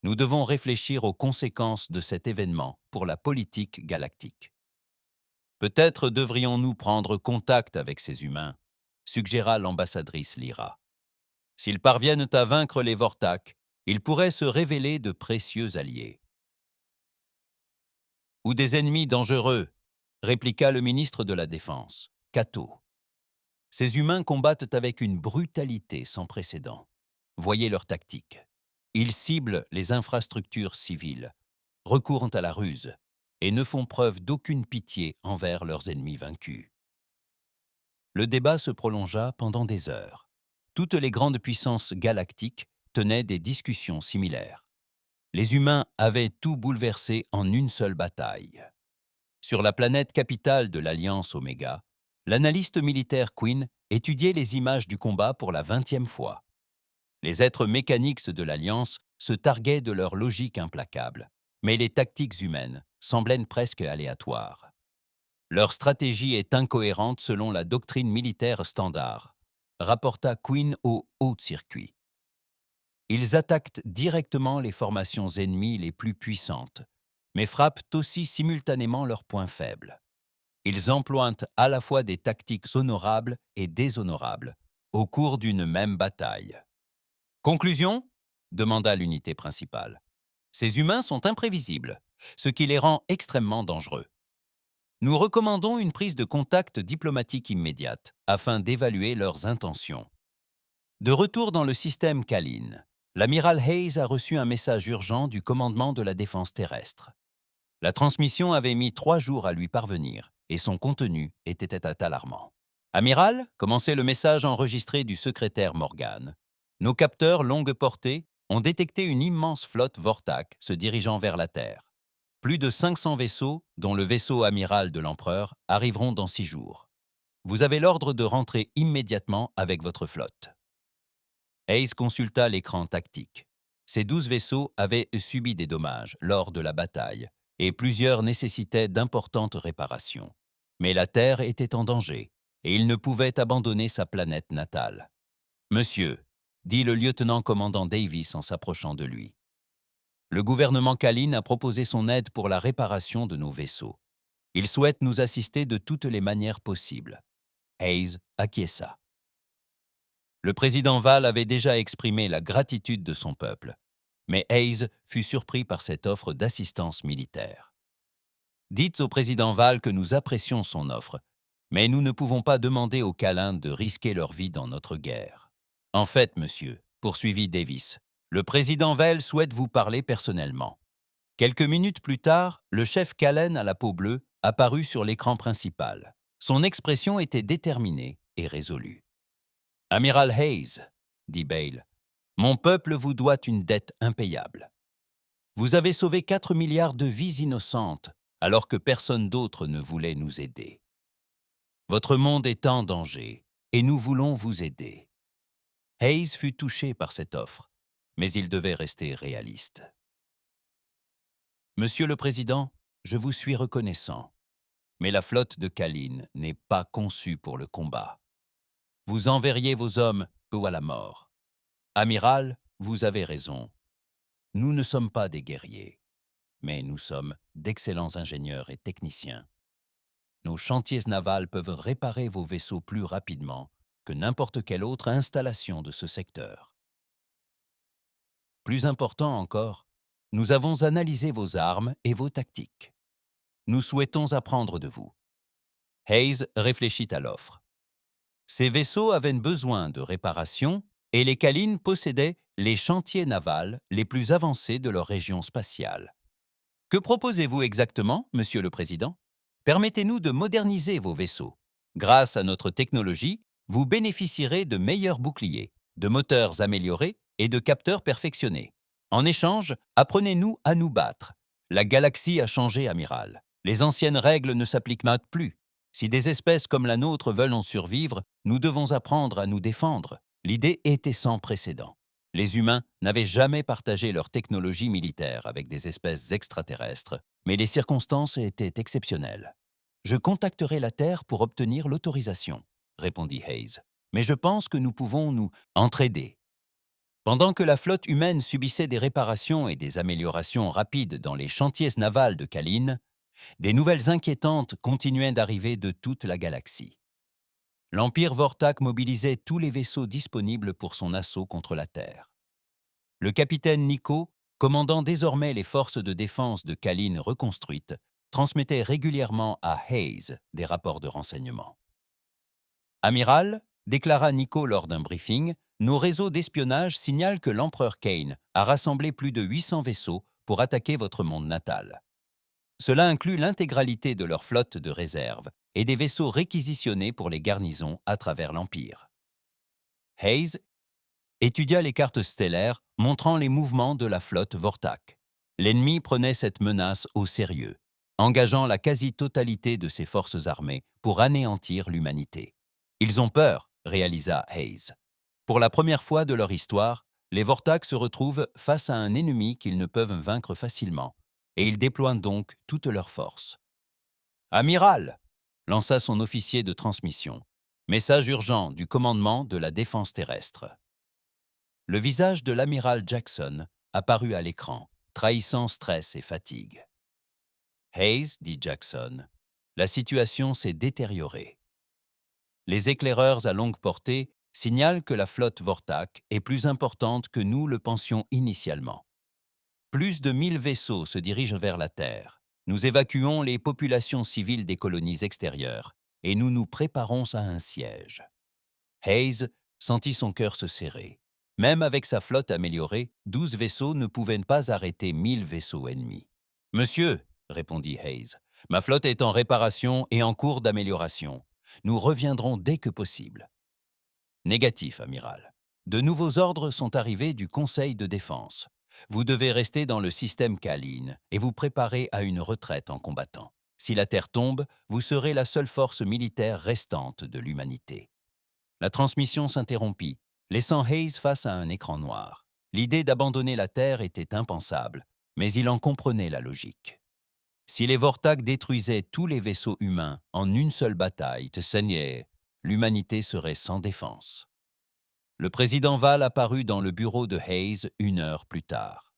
Nous devons réfléchir aux conséquences de cet événement pour la politique galactique. Peut-être devrions-nous prendre contact avec ces humains, suggéra l'ambassadrice Lyra. S'ils parviennent à vaincre les Vortak, ils pourraient se révéler de précieux alliés. Ou des ennemis dangereux, répliqua le ministre de la Défense, Cato. Ces humains combattent avec une brutalité sans précédent. Voyez leur tactique. Ils ciblent les infrastructures civiles, recourent à la ruse et ne font preuve d'aucune pitié envers leurs ennemis vaincus. Le débat se prolongea pendant des heures. Toutes les grandes puissances galactiques tenaient des discussions similaires. Les humains avaient tout bouleversé en une seule bataille. Sur la planète capitale de l'Alliance Oméga, l'analyste militaire Quinn étudiait les images du combat pour la 20e fois. Les êtres mécaniques de l'Alliance se targuaient de leur logique implacable, mais les tactiques humaines semblaient presque aléatoires. Leur stratégie est incohérente selon la doctrine militaire standard, rapporta Quinn au haut circuit. Ils attaquent directement les formations ennemies les plus puissantes, mais frappent aussi simultanément leurs points faibles. Ils emploient à la fois des tactiques honorables et déshonorables au cours d'une même bataille. Conclusion ? Demanda l'unité principale. Ces humains sont imprévisibles, ce qui les rend extrêmement dangereux. Nous recommandons une prise de contact diplomatique immédiate afin d'évaluer leurs intentions. De retour dans le système Kalin, l'amiral Hayes a reçu un message urgent du commandement de la défense terrestre. La transmission avait mis 3 jours à lui parvenir et son contenu était alarmant. « Amiral », commençait le message enregistré du secrétaire Morgan, « nos capteurs longue portée ont détecté une immense flotte Vortak se dirigeant vers la Terre. Plus de 500 vaisseaux, dont le vaisseau amiral de l'Empereur, arriveront dans 6 jours. Vous avez l'ordre de rentrer immédiatement avec votre flotte. » Hayes consulta l'écran tactique. Ces 12 vaisseaux avaient subi des dommages lors de la bataille et plusieurs nécessitaient d'importantes réparations. Mais la Terre était en danger et il ne pouvait abandonner sa planète natale. « Monsieur », dit le lieutenant-commandant Davis en s'approchant de lui. Le gouvernement Kalin a proposé son aide pour la réparation de nos vaisseaux. Il souhaite nous assister de toutes les manières possibles. Hayes acquiesça. Le président Val avait déjà exprimé la gratitude de son peuple, mais Hayes fut surpris par cette offre d'assistance militaire. Dites au président Val que nous apprécions son offre, mais nous ne pouvons pas demander aux Kalins de risquer leur vie dans notre guerre. En fait, monsieur, poursuivit Davis, le président Val souhaite vous parler personnellement. Quelques minutes plus tard, le chef Kalin à la peau bleue apparut sur l'écran principal. Son expression était déterminée et résolue. « Amiral Hayes, » dit Bale, « mon peuple vous doit une dette impayable. Vous avez sauvé 4 milliards de vies innocentes alors que personne d'autre ne voulait nous aider. Votre monde est en danger et nous voulons vous aider. » Hayes fut touché par cette offre, mais il devait rester réaliste. « Monsieur le Président, je vous suis reconnaissant, mais la flotte de Kalin n'est pas conçue pour le combat. Vous enverriez vos hommes ou à la mort. Amiral, vous avez raison. Nous ne sommes pas des guerriers, mais nous sommes d'excellents ingénieurs et techniciens. Nos chantiers navals peuvent réparer vos vaisseaux plus rapidement que n'importe quelle autre installation de ce secteur. Plus important encore, nous avons analysé vos armes et vos tactiques. Nous souhaitons apprendre de vous. » Hayes réfléchit à l'offre. Ces vaisseaux avaient besoin de réparation et les Kalins possédaient les chantiers navals les plus avancés de leur région spatiale. « Que proposez-vous exactement, Monsieur le Président ? Permettez-nous de moderniser vos vaisseaux. Grâce à notre technologie, vous bénéficierez de meilleurs boucliers, de moteurs améliorés et de capteurs perfectionnés. En échange, apprenez-nous à nous battre. La galaxie a changé, amiral. Les anciennes règles ne s'appliquent maintenant plus. Si des espèces comme la nôtre veulent en survivre, nous devons apprendre à nous défendre. » L'idée était sans précédent. Les humains n'avaient jamais partagé leur technologie militaire avec des espèces extraterrestres, mais les circonstances étaient exceptionnelles. Je contacterai la Terre pour obtenir l'autorisation, répondit Hayes. Mais je pense que nous pouvons nous entraider. Pendant que la flotte humaine subissait des réparations et des améliorations rapides dans les chantiers navals de Kalin, des nouvelles inquiétantes continuaient d'arriver de toute la galaxie. L'Empire Vortak mobilisait tous les vaisseaux disponibles pour son assaut contre la Terre. Le capitaine Nico, commandant désormais les forces de défense de Kalin reconstruites, transmettait régulièrement à Hayes des rapports de renseignement. « Amiral, déclara Nico lors d'un briefing, nos réseaux d'espionnage signalent que l'empereur Kane a rassemblé plus de 800 vaisseaux pour attaquer votre monde natal. Cela inclut l'intégralité de leur flotte de réserve et des vaisseaux réquisitionnés pour les garnisons à travers l'Empire. » Hayes étudia les cartes stellaires montrant les mouvements de la flotte Vortak. L'ennemi prenait cette menace au sérieux, engageant la quasi-totalité de ses forces armées pour anéantir l'humanité. « Ils ont peur », réalisa Hayes. Pour la première fois de leur histoire, les Vortak se retrouvent face à un ennemi qu'ils ne peuvent vaincre facilement, et ils déploient donc toute leur force. « Amiral !» lança son officier de transmission. Message urgent du commandement de la défense terrestre. Le visage de l'amiral Jackson apparut à l'écran, trahissant stress et fatigue. « Hayes, dit Jackson, la situation s'est détériorée. Les éclaireurs à longue portée signalent que la flotte Vortak est plus importante que nous le pensions initialement. Plus de 1000 vaisseaux se dirigent vers la Terre. Nous évacuons les populations civiles des colonies extérieures et nous nous préparons à un siège. » Hayes sentit son cœur se serrer. Même avec sa flotte améliorée, 12 vaisseaux ne pouvaient pas arrêter 1000 vaisseaux ennemis. « Monsieur, » répondit Hayes, « ma flotte est en réparation et en cours d'amélioration. Nous reviendrons dès que possible. » Négatif, amiral. De nouveaux ordres sont arrivés du Conseil de défense. Vous devez rester dans le système Kalin et vous préparer à une retraite en combattant. Si la Terre tombe, vous serez la seule force militaire restante de l'humanité. La transmission s'interrompit, laissant Hayes face à un écran noir. L'idée d'abandonner la Terre était impensable, mais il en comprenait la logique. Si les Vortak détruisaient tous les vaisseaux humains en une seule bataille, l'humanité serait sans défense. Le président Val apparut dans le bureau de Hayes 1 heure plus tard.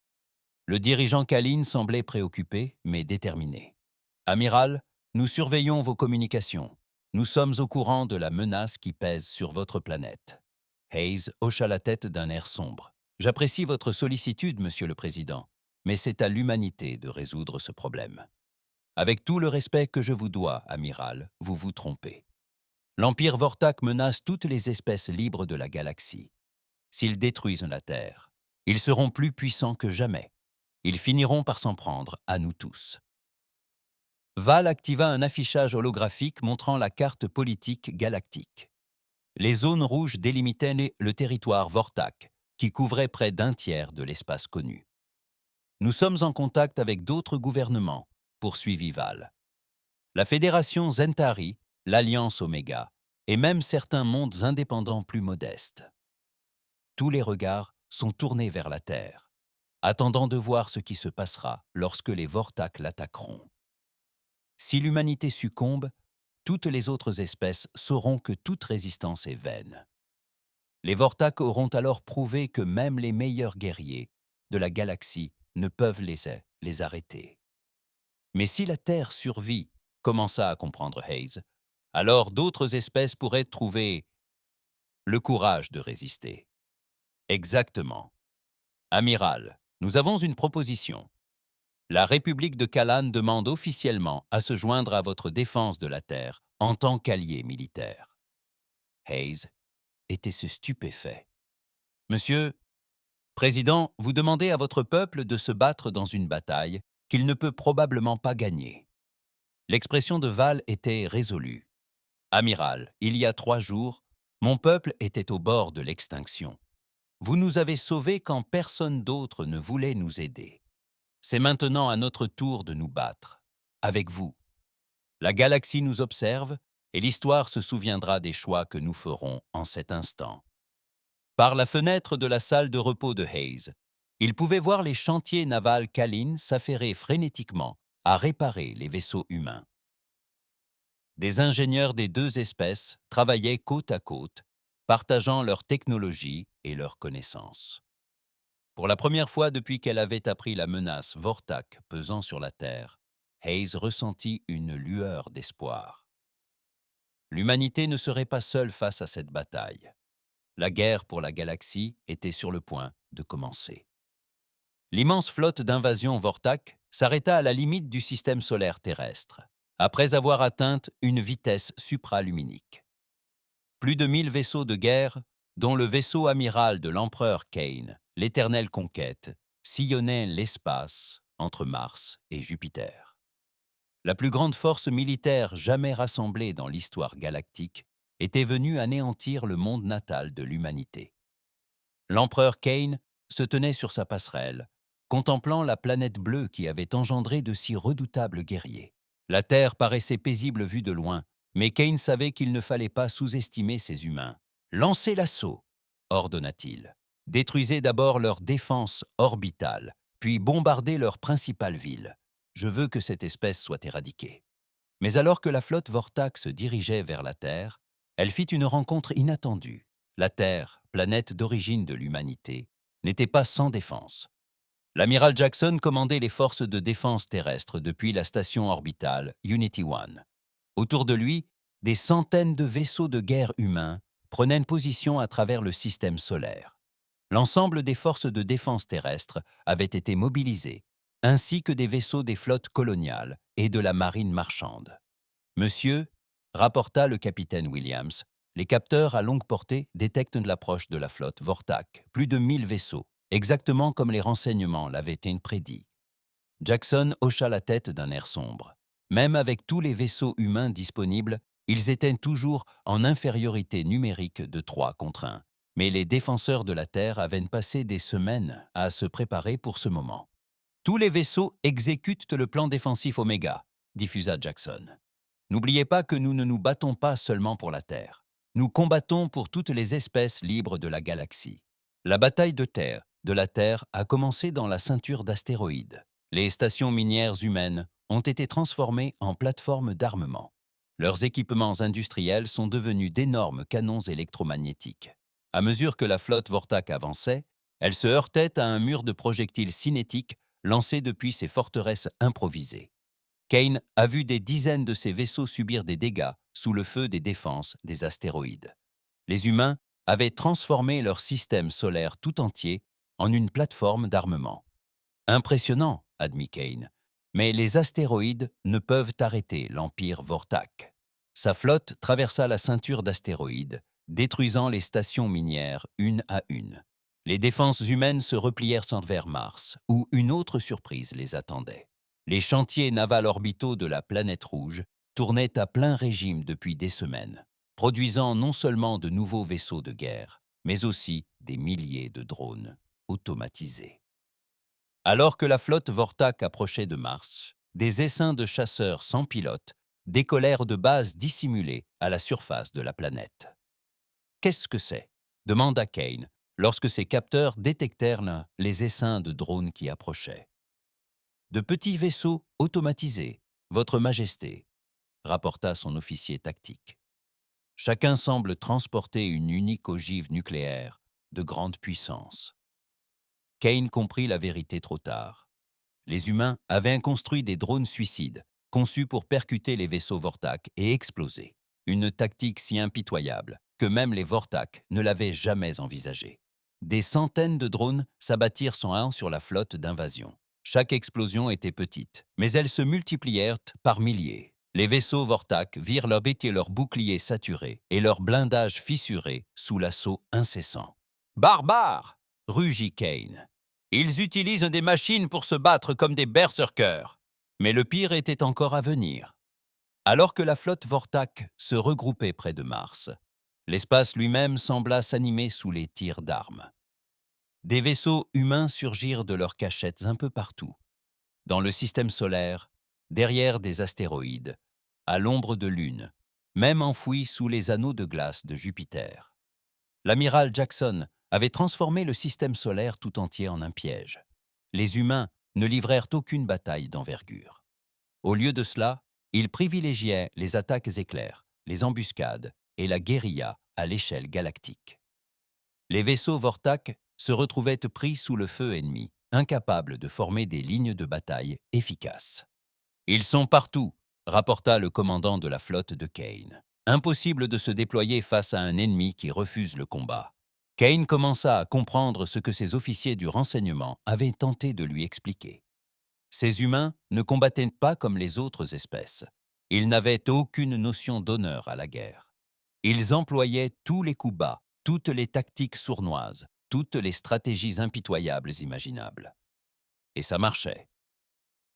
Le dirigeant Kalin semblait préoccupé, mais déterminé. « Amiral, nous surveillons vos communications. Nous sommes au courant de la menace qui pèse sur votre planète. » Hayes hocha la tête d'un air sombre. « J'apprécie votre sollicitude, Monsieur le Président, mais c'est à l'humanité de résoudre ce problème. Avec tout le respect que je vous dois, amiral, vous vous trompez. L'Empire Vortak menace toutes les espèces libres de la galaxie. S'ils détruisent la Terre, ils seront plus puissants que jamais. Ils finiront par s'en prendre à nous tous. » Val activa un affichage holographique montrant la carte politique galactique. Les zones rouges délimitaient le territoire Vortak, qui couvrait près d'un tiers de l'espace connu. « Nous sommes en contact avec d'autres gouvernements, » poursuivit Val. La Fédération Zentari, l'Alliance Oméga, et même certains mondes indépendants plus modestes. Tous les regards sont tournés vers la Terre, attendant de voir ce qui se passera lorsque les Vortak l'attaqueront. Si l'humanité succombe, toutes les autres espèces sauront que toute résistance est vaine. Les Vortak auront alors prouvé que même les meilleurs guerriers de la galaxie ne peuvent les arrêter. Mais si la Terre survit, commença à comprendre Hayes, alors d'autres espèces pourraient trouver le courage de résister. Exactement. Amiral, nous avons une proposition. La République de Kalan demande officiellement à se joindre à votre défense de la Terre en tant qu'allié militaire. Hayes était stupéfait. « Monsieur, Président, vous demandez à votre peuple de se battre dans une bataille qu'il ne peut probablement pas gagner. » L'expression de Val était résolue. « Amiral, il y a 3 jours, mon peuple était au bord de l'extinction. Vous nous avez sauvés quand personne d'autre ne voulait nous aider. C'est maintenant à notre tour de nous battre, avec vous. La galaxie nous observe et l'histoire se souviendra des choix que nous ferons en cet instant. » Par la fenêtre de la salle de repos de Hayes, il pouvait voir les chantiers navals Kalin s'affairer frénétiquement à réparer les vaisseaux humains. Des ingénieurs des deux espèces travaillaient côte à côte, partageant leur technologie et leurs connaissances. Pour la première fois depuis qu'elle avait appris la menace Vortak pesant sur la Terre, Hayes ressentit une lueur d'espoir. L'humanité ne serait pas seule face à cette bataille. La guerre pour la galaxie était sur le point de commencer. L'immense flotte d'invasion Vortak s'arrêta à la limite du système solaire terrestre, après avoir atteint une vitesse supraluminique. Plus de 1000 vaisseaux de guerre, dont le vaisseau amiral de l'empereur Kane, l'Éternelle Conquête, sillonnaient l'espace entre Mars et Jupiter. La plus grande force militaire jamais rassemblée dans l'histoire galactique était venue anéantir le monde natal de l'humanité. L'empereur Kane se tenait sur sa passerelle, contemplant la planète bleue qui avait engendré de si redoutables guerriers. La Terre paraissait paisible vue de loin, mais Kane savait qu'il ne fallait pas sous-estimer ces humains. « Lancez l'assaut !» ordonna-t-il. « Détruisez d'abord leur défense orbitale, puis bombardez leur principale ville. Je veux que cette espèce soit éradiquée. » Mais alors que la flotte Vortak se dirigeait vers la Terre, elle fit une rencontre inattendue. La Terre, planète d'origine de l'humanité, n'était pas sans défense. L'amiral Jackson commandait les forces de défense terrestre depuis la station orbitale Unity One. Autour de lui, des centaines de vaisseaux de guerre humains prenaient position à travers le système solaire. L'ensemble des forces de défense terrestre avaient été mobilisées, ainsi que des vaisseaux des flottes coloniales et de la marine marchande. « Monsieur, » rapporta le capitaine Williams, « les capteurs à longue portée détectent l'approche de la flotte Vortak, plus de 1000 vaisseaux, exactement comme les renseignements l'avaient prédit. » Jackson hocha la tête d'un air sombre. Même avec tous les vaisseaux humains disponibles, ils étaient toujours en infériorité numérique de 3 contre 1. Mais les défenseurs de la Terre avaient passé des semaines à se préparer pour ce moment. « Tous les vaisseaux exécutent le plan défensif Oméga, » diffusa Jackson. « N'oubliez pas que nous ne nous battons pas seulement pour la Terre. Nous combattons pour toutes les espèces libres de la galaxie. La bataille de la Terre a commencé dans la ceinture d'astéroïdes. Les stations minières humaines ont été transformées en plateformes d'armement. Leurs équipements industriels sont devenus d'énormes canons électromagnétiques. À mesure que la flotte Vortak avançait, elle se heurtait à un mur de projectiles cinétiques lancés depuis ses forteresses improvisées. Kane a vu des dizaines de ces vaisseaux subir des dégâts sous le feu des défenses des astéroïdes. Les humains avaient transformé leur système solaire tout entier en une plateforme d'armement. « Impressionnant, » admit Kane, « mais les astéroïdes ne peuvent arrêter l'Empire Vortak. » Sa flotte traversa la ceinture d'astéroïdes, détruisant les stations minières une à une. Les défenses humaines se replièrent vers Mars, où une autre surprise les attendait. Les chantiers navals orbitaux de la planète rouge tournaient à plein régime depuis des semaines, produisant non seulement de nouveaux vaisseaux de guerre, mais aussi des milliers de drones automatisés. Alors que la flotte Vortak approchait de Mars, des essaims de chasseurs sans pilote décollèrent de bases dissimulées à la surface de la planète. « Qu'est-ce que c'est » demanda Kane, lorsque ses capteurs détectèrent les essaims de drones qui approchaient. « De petits vaisseaux automatisés, Votre Majesté », rapporta son officier tactique. « Chacun semble transporter une unique ogive nucléaire de grande puissance. » Kane comprit la vérité trop tard. Les humains avaient construit des drones suicides, conçus pour percuter les vaisseaux Vortak et exploser. Une tactique si impitoyable que même les Vortak ne l'avaient jamais envisagée. Des centaines de drones s'abattirent sans un sur la flotte d'invasion. Chaque explosion était petite, mais elles se multiplièrent par milliers. Les vaisseaux Vortak virent leurs boucliers saturés et leurs blindages fissurés sous l'assaut incessant. « Barbares !» rugit Kane. « Ils utilisent des machines pour se battre comme des berserkers. » Mais le pire était encore à venir. Alors que la flotte Vortak se regroupait près de Mars, l'espace lui-même sembla s'animer sous les tirs d'armes. Des vaisseaux humains surgirent de leurs cachettes un peu partout. Dans le système solaire, derrière des astéroïdes, à l'ombre de lune, même enfouis sous les anneaux de glace de Jupiter. L'amiral Jackson avait transformé le système solaire tout entier en un piège. Les humains ne livrèrent aucune bataille d'envergure. Au lieu de cela, Il privilégiait les attaques éclairs, les embuscades et la guérilla à l'échelle galactique. Les vaisseaux Vortak se retrouvaient pris sous le feu ennemi, incapables de former des lignes de bataille efficaces. « Ils sont partout », rapporta le commandant de la flotte de Kane. « Impossible de se déployer face à un ennemi qui refuse le combat. » Kane commença à comprendre ce que ses officiers du renseignement avaient tenté de lui expliquer. Ces humains ne combattaient pas comme les autres espèces. Ils n'avaient aucune notion d'honneur à la guerre. Ils employaient tous les coups bas, toutes les tactiques sournoises, toutes les stratégies impitoyables imaginables. Et ça marchait.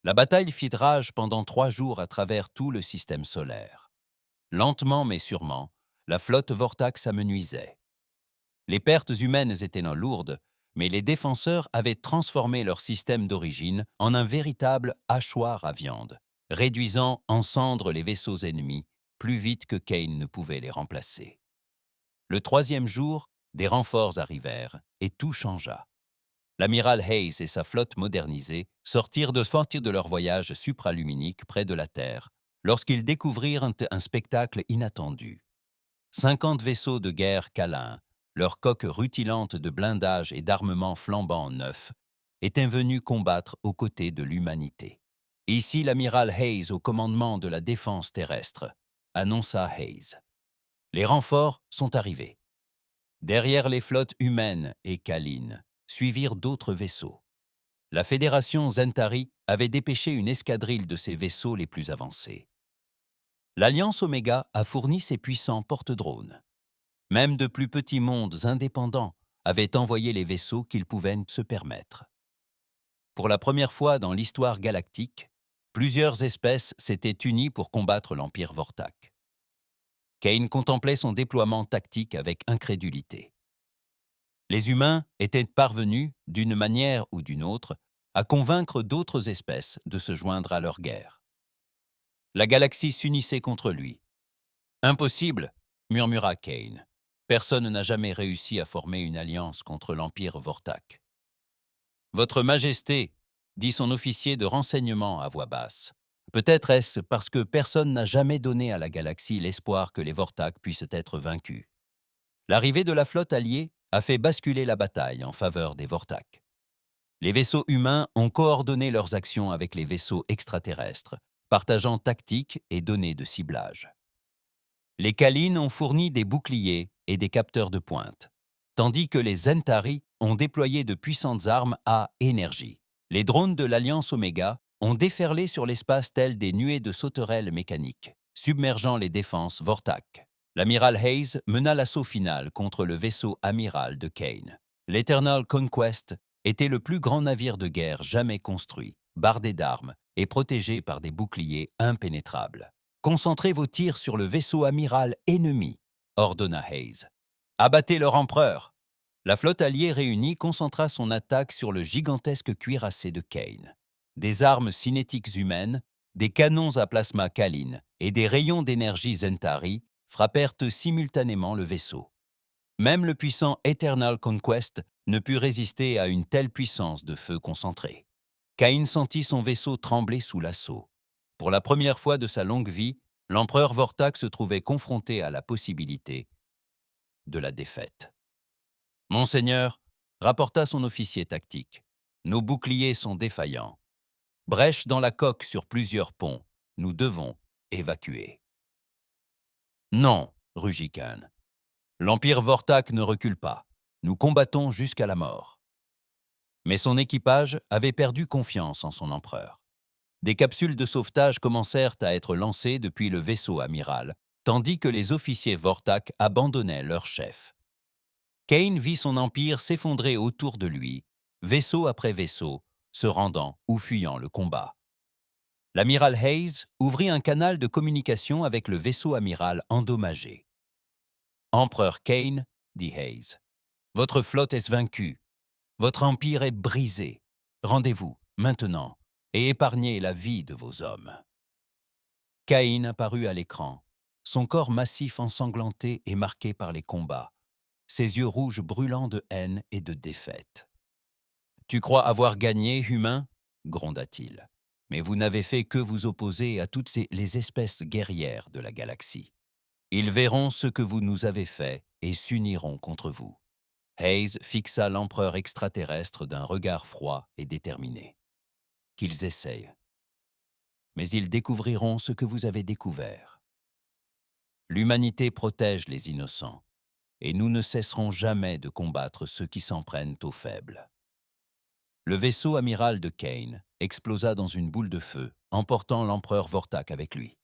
La bataille fit rage pendant 3 jours à travers tout le système solaire. Lentement mais sûrement, la flotte Vortak s'amenuisait. Les pertes humaines étaient lourdes, mais les défenseurs avaient transformé leur système d'origine en un véritable hachoir à viande, réduisant en cendres les vaisseaux ennemis plus vite que Kane ne pouvait les remplacer. Le 3e jour, des renforts arrivèrent et tout changea. L'amiral Hayes et sa flotte modernisée sortirent de leur voyage supraluminique près de la Terre lorsqu'ils découvrirent un spectacle inattendu. 50 vaisseaux de guerre câlins, leurs coques rutilantes de blindage et d'armements flambants neufs, étaient venus combattre aux côtés de l'humanité. Ici l'amiral Hayes au commandement de la défense terrestre, annonça Hayes. Les renforts sont arrivés. Derrière les flottes humaines et câlines, suivirent d'autres vaisseaux. La Fédération Zentari avait dépêché une escadrille de ses vaisseaux les plus avancés. L'Alliance Oméga a fourni ses puissants porte-drones. Même de plus petits mondes indépendants avaient envoyé les vaisseaux qu'ils pouvaient se permettre. Pour la première fois dans l'histoire galactique, plusieurs espèces s'étaient unies pour combattre l'Empire Vortak. Kane contemplait son déploiement tactique avec incrédulité. Les humains étaient parvenus, d'une manière ou d'une autre, à convaincre d'autres espèces de se joindre à leur guerre. La galaxie s'unissait contre lui. « Impossible !» murmura Kane. « Personne n'a jamais réussi à former une alliance contre l'Empire Vortak. »« Votre Majesté !» dit son officier de renseignement à voix basse. « Peut-être est-ce parce que personne n'a jamais donné à la galaxie l'espoir que les Vortak puissent être vaincus. » L'arrivée de la flotte alliée a fait basculer la bataille en faveur des Vortak. Les vaisseaux humains ont coordonné leurs actions avec les vaisseaux extraterrestres, partageant tactiques et données de ciblage. Les Kalines ont fourni des boucliers et des capteurs de pointe, tandis que les Zentari ont déployé de puissantes armes à énergie. Les drones de l'Alliance Oméga ont déferlé sur l'espace tels des nuées de sauterelles mécaniques, submergeant les défenses Vortak. L'amiral Hayes mena l'assaut final contre le vaisseau amiral de Kane. L'Eternal Conquest était le plus grand navire de guerre jamais construit, bardé d'armes et protégé par des boucliers impénétrables. « Concentrez vos tirs sur le vaisseau amiral ennemi », ordonna Hayes. « Abattez leur empereur !» La flotte alliée réunie concentra son attaque sur le gigantesque cuirassé de Kane. Des armes cinétiques humaines, des canons à plasma Kalin et des rayons d'énergie Zentari frappèrent simultanément le vaisseau. Même le puissant Eternal Conquest ne put résister à une telle puissance de feu concentré. Kane sentit son vaisseau trembler sous l'assaut. Pour la première fois de sa longue vie, l'empereur Vortak se trouvait confronté à la possibilité de la défaite. « Monseigneur, » rapporta son officier tactique, « nos boucliers sont défaillants. Brèche dans la coque sur plusieurs ponts, nous devons évacuer. » « Non, » rugit Kane. « L'Empire Vortak ne recule pas. Nous combattons jusqu'à la mort. » Mais son équipage avait perdu confiance en son empereur. Des capsules de sauvetage commencèrent à être lancées depuis le vaisseau amiral, tandis que les officiers Vortak abandonnaient leur chef. Kane vit son empire s'effondrer autour de lui, vaisseau après vaisseau, se rendant ou fuyant le combat. L'amiral Hayes ouvrit un canal de communication avec le vaisseau amiral endommagé. « Empereur Kane, » dit Hayes, « votre flotte est vaincue. Votre empire est brisé. Rendez-vous, maintenant, et épargnez la vie de vos hommes. » Kane apparut à l'écran, son corps massif ensanglanté et marqué par les combats, ses yeux rouges brûlants de haine et de défaite. « Tu crois avoir gagné, humain ?» gronda-t-il. Mais vous n'avez fait que vous opposer à toutes les espèces guerrières de la galaxie. Ils verront ce que vous nous avez fait et s'uniront contre vous. Hayes fixa l'empereur extraterrestre d'un regard froid et déterminé. Qu'ils essayent. Mais ils découvriront ce que vous avez découvert. L'humanité protège les innocents, et nous ne cesserons jamais de combattre ceux qui s'en prennent aux faibles. Le vaisseau amiral de Kane explosa dans une boule de feu, emportant l'empereur Vortak avec lui.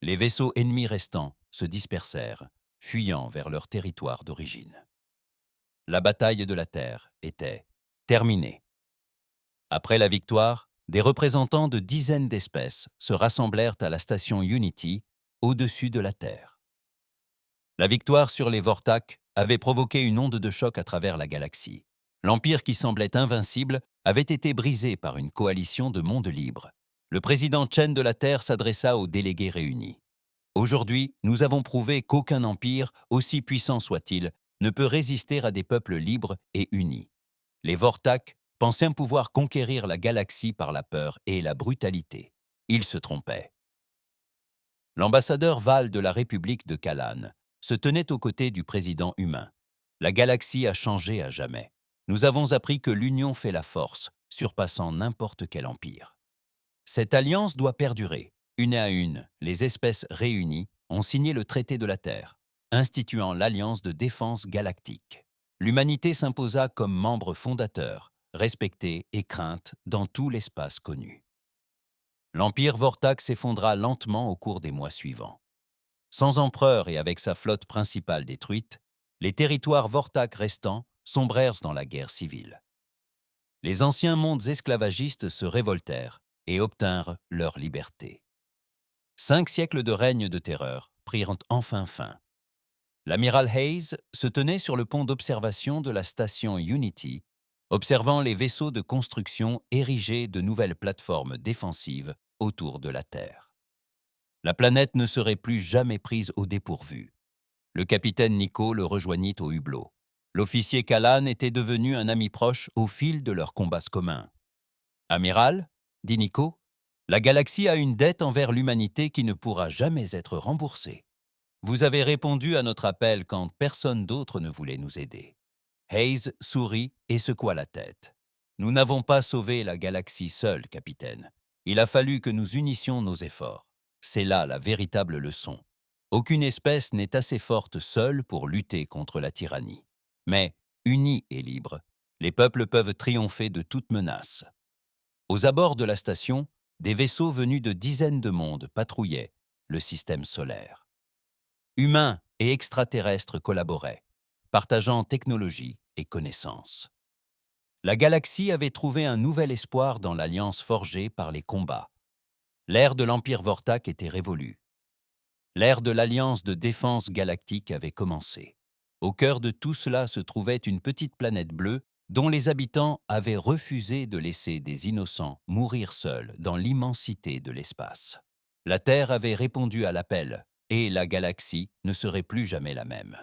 Les vaisseaux ennemis restants se dispersèrent, fuyant vers leur territoire d'origine. La bataille de la Terre était terminée. Après la victoire, des représentants de dizaines d'espèces se rassemblèrent à la station Unity, au-dessus de la Terre. La victoire sur les Vortak avait provoqué une onde de choc à travers la galaxie. L'Empire qui semblait invincible avait été brisé par une coalition de mondes libres. Le président Chen de la Terre s'adressa aux délégués réunis. Aujourd'hui, nous avons prouvé qu'aucun empire, aussi puissant soit-il, ne peut résister à des peuples libres et unis. Les Vortak pensaient pouvoir conquérir la galaxie par la peur et la brutalité. Ils se trompaient. L'ambassadeur Val de la République de Kalan se tenait aux côtés du président humain. La galaxie a changé à jamais. Nous avons appris que l'union fait la force, surpassant n'importe quel empire. Cette alliance doit perdurer. Une à une, les espèces réunies ont signé le traité de la Terre, instituant l'Alliance de défense galactique. L'humanité s'imposa comme membre fondateur, respectée et crainte dans tout l'espace connu. L'Empire Vortak s'effondra lentement au cours des mois suivants. Sans empereur et avec sa flotte principale détruite, les territoires Vortak restants sombrèrent dans la guerre civile. Les anciens mondes esclavagistes se révoltèrent et obtinrent leur liberté. 5 siècles de règne de terreur prirent enfin fin. L'amiral Hayes se tenait sur le pont d'observation de la station Unity, observant les vaisseaux de construction ériger de nouvelles plateformes défensives autour de la Terre. La planète ne serait plus jamais prise au dépourvu. Le capitaine Nico le rejoignit au hublot. L'officier Kalan était devenu un ami proche au fil de leurs combats communs. « Amiral, dit Nico, la galaxie a une dette envers l'humanité qui ne pourra jamais être remboursée. Vous avez répondu à notre appel quand personne d'autre ne voulait nous aider. » Hayes sourit et secoua la tête. « Nous n'avons pas sauvé la galaxie seuls, capitaine. Il a fallu que nous unissions nos efforts. C'est là la véritable leçon. Aucune espèce n'est assez forte seule pour lutter contre la tyrannie. Mais, unis et libres, les peuples peuvent triompher de toute menace. » Aux abords de la station, des vaisseaux venus de dizaines de mondes patrouillaient le système solaire. Humains et extraterrestres collaboraient, partageant technologie et connaissances. La galaxie avait trouvé un nouvel espoir dans l'alliance forgée par les combats. L'ère de l'Empire Vortak était révolue. L'ère de l'Alliance de défense galactique avait commencé. Au cœur de tout cela se trouvait une petite planète bleue dont les habitants avaient refusé de laisser des innocents mourir seuls dans l'immensité de l'espace. La Terre avait répondu à l'appel, et la galaxie ne serait plus jamais la même.